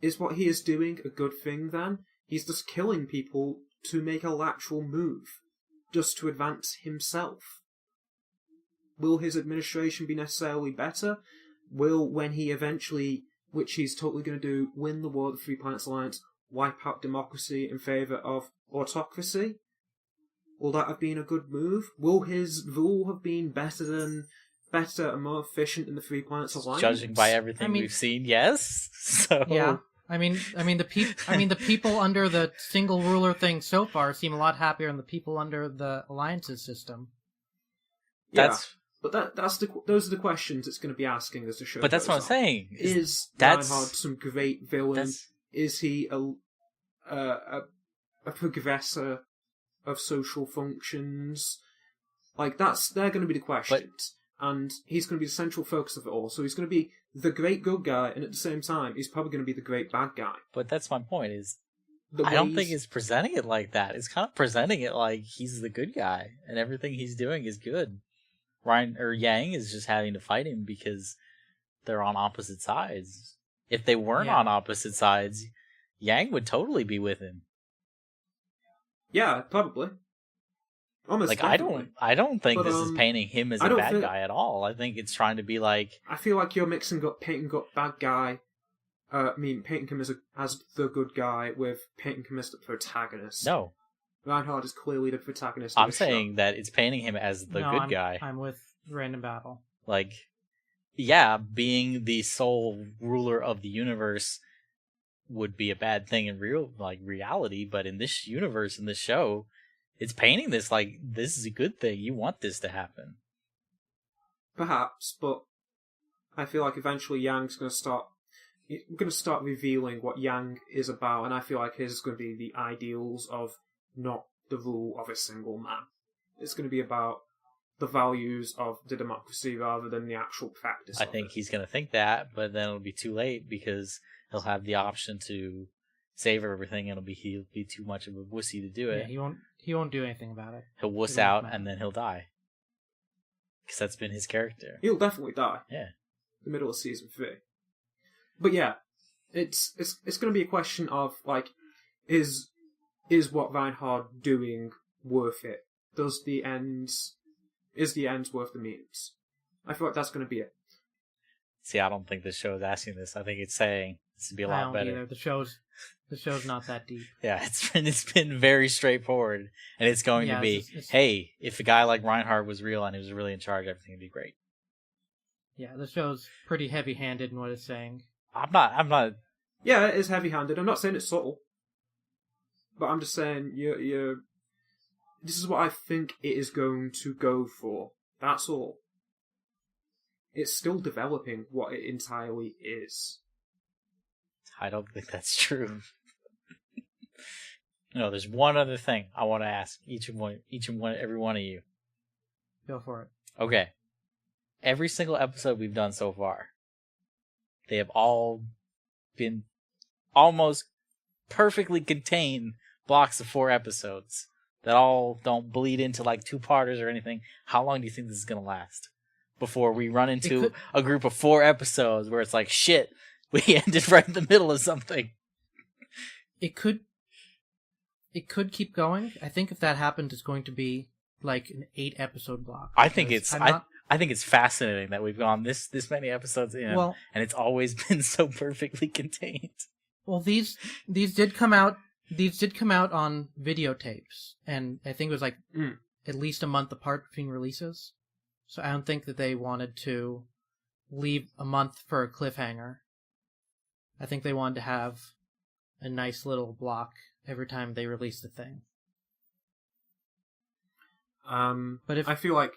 is doing a good thing, then? He's just killing people to make a lateral move, just to advance himself. Will his administration be necessarily better? Will, when he eventually, which he's totally going to do, win the war of the Three Planets Alliance, wipe out democracy in favour of autocracy? Will that have been a good move? Will his rule have been better and more efficient than the Three Planets Alliance? Judging by everything we've seen, yes. So yeah. I mean the people under the single ruler thing so far seem a lot happier than the people under the alliances system. But those are the questions it's going to be asking as the show. But that's what I'm saying. Is Reinhardt some great villain? Is he a progressor of social functions? Like they're going to be the questions. And he's going to be the central focus of it all. So he's going to be the great good guy, and at the same time, he's probably going to be the great bad guy. But that's my point, I don't think it's presenting it like that. It's kind of presenting it like he's the good guy, and everything he's doing is good. Yang is just having to fight him because they're on opposite sides. If they weren't on opposite sides, Yang would totally be with him. Yeah, probably. Almost definitely. I don't think this is painting him as a bad guy at all. I think it's trying to be like... I feel like you're painting up bad guy... painting him as the good guy with painting him as the protagonist. No. Reinhardt is clearly the protagonist. I'm saying that it's painting him as the good guy. I'm with Random Battle. Like, being the sole ruler of the universe would be a bad thing in reality, but in this universe, in this show, it's painting this like this is a good thing. You want this to happen. Perhaps, but I feel like eventually Yang's going to start revealing what Yang is about, and I feel like his is going to be the ideals of not the rule of a single man. It's going to be about the values of the democracy rather than the actual practice I think he's going to think that, but then it'll be too late because he'll have the option to save everything, and he'll be too much of a wussy to do it. Yeah, he won't do anything about it. He'll wuss out, and then he'll die. Because that's been his character. He'll definitely die. Yeah. The middle of season 3. But yeah, it's going to be a question of, like, is what Reinhard doing worth it? Is the ends worth the means? I feel like that's going to be it. See, I don't think the show is asking this. I think it's saying this would be a lot better. Either. The show's not that deep. Yeah, it's been very straightforward, and it's going to be, hey, if a guy like Reinhard was real and he was really in charge, everything would be great. Yeah, the show's pretty heavy-handed in what it's saying. I'm not. Yeah, it is heavy-handed. I'm not saying it's subtle, but I'm just saying you're. This is what I think it is going to go for. That's all. It's still developing what it entirely is. I don't think that's true. No, there's one other thing I want to ask every one of you. Go for it. Okay. Every single episode we've done so far, they have all been almost perfectly contained blocks of 4 episodes that all don't bleed into like 2-parters or anything. How long do you think this is going to last before we run into a group of 4 episodes where it's like, shit, we ended right in the middle of something? It could keep going. I think if that happens, it's going to be like an 8-episode block. I think it's fascinating that we've gone this many episodes in, and it's always been so perfectly contained. Well, these did come out. These did come out on videotapes, and I think it was like at least a month apart between releases. So I don't think that they wanted to leave a month for a cliffhanger. I think they wanted to have a nice little block every time they released the thing. But I feel like,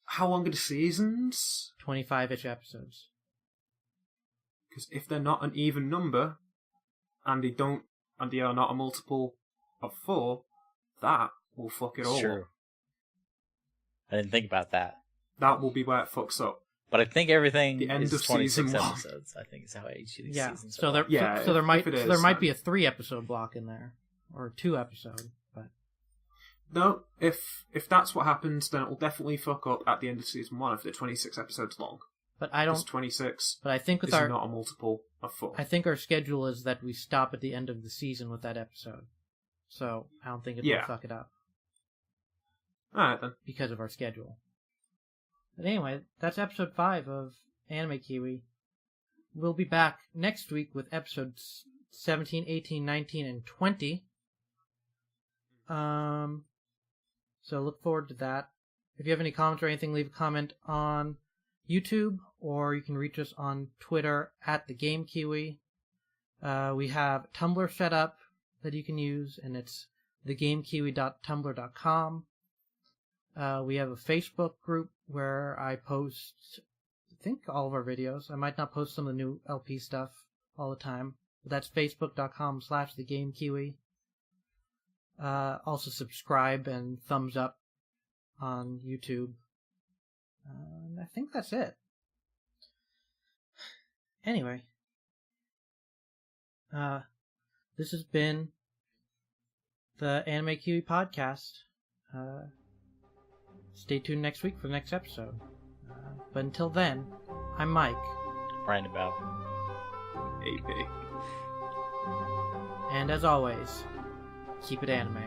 how long are the seasons? 25-ish episodes. Because if they're not an even number, and they are not a multiple of 4, that will fuck it all up. I didn't think about that. That will be where it fucks up. But I think everything the end is of 26 season episodes. I think is how each of these seasons so are. there might be a 3-episode block in there, or a 2-episode. But no, if that's what happens, then it will definitely fuck up at the end of season 1 if they're 26 episodes long. But I don't. It's 26. But I think is not a multiple of 4. I think our schedule is that we stop at the end of the season with that episode. So I don't think it will fuck it up. Alright then. Because of our schedule. But anyway, that's episode 5 of Anime Kiwi. We'll be back next week with episodes 17, 18, 19, and 20. So look forward to that. If you have any comments or anything, leave a comment on YouTube, or you can reach us on Twitter at @TheGameKiwi. We have Tumblr set up that you can use, and it's thegamekiwi.tumblr.com. We have a Facebook group where I post, I think, all of our videos. I might not post some of the new LP stuff all the time, but that's facebook.com/thegamekiwi. Also subscribe and thumbs up on YouTube. I think that's it. Anyway, this has been the Anime Kiwi podcast. Stay tuned next week for the next episode. But until then, I'm Mike. Roundabout. AP. And as always, keep it anime.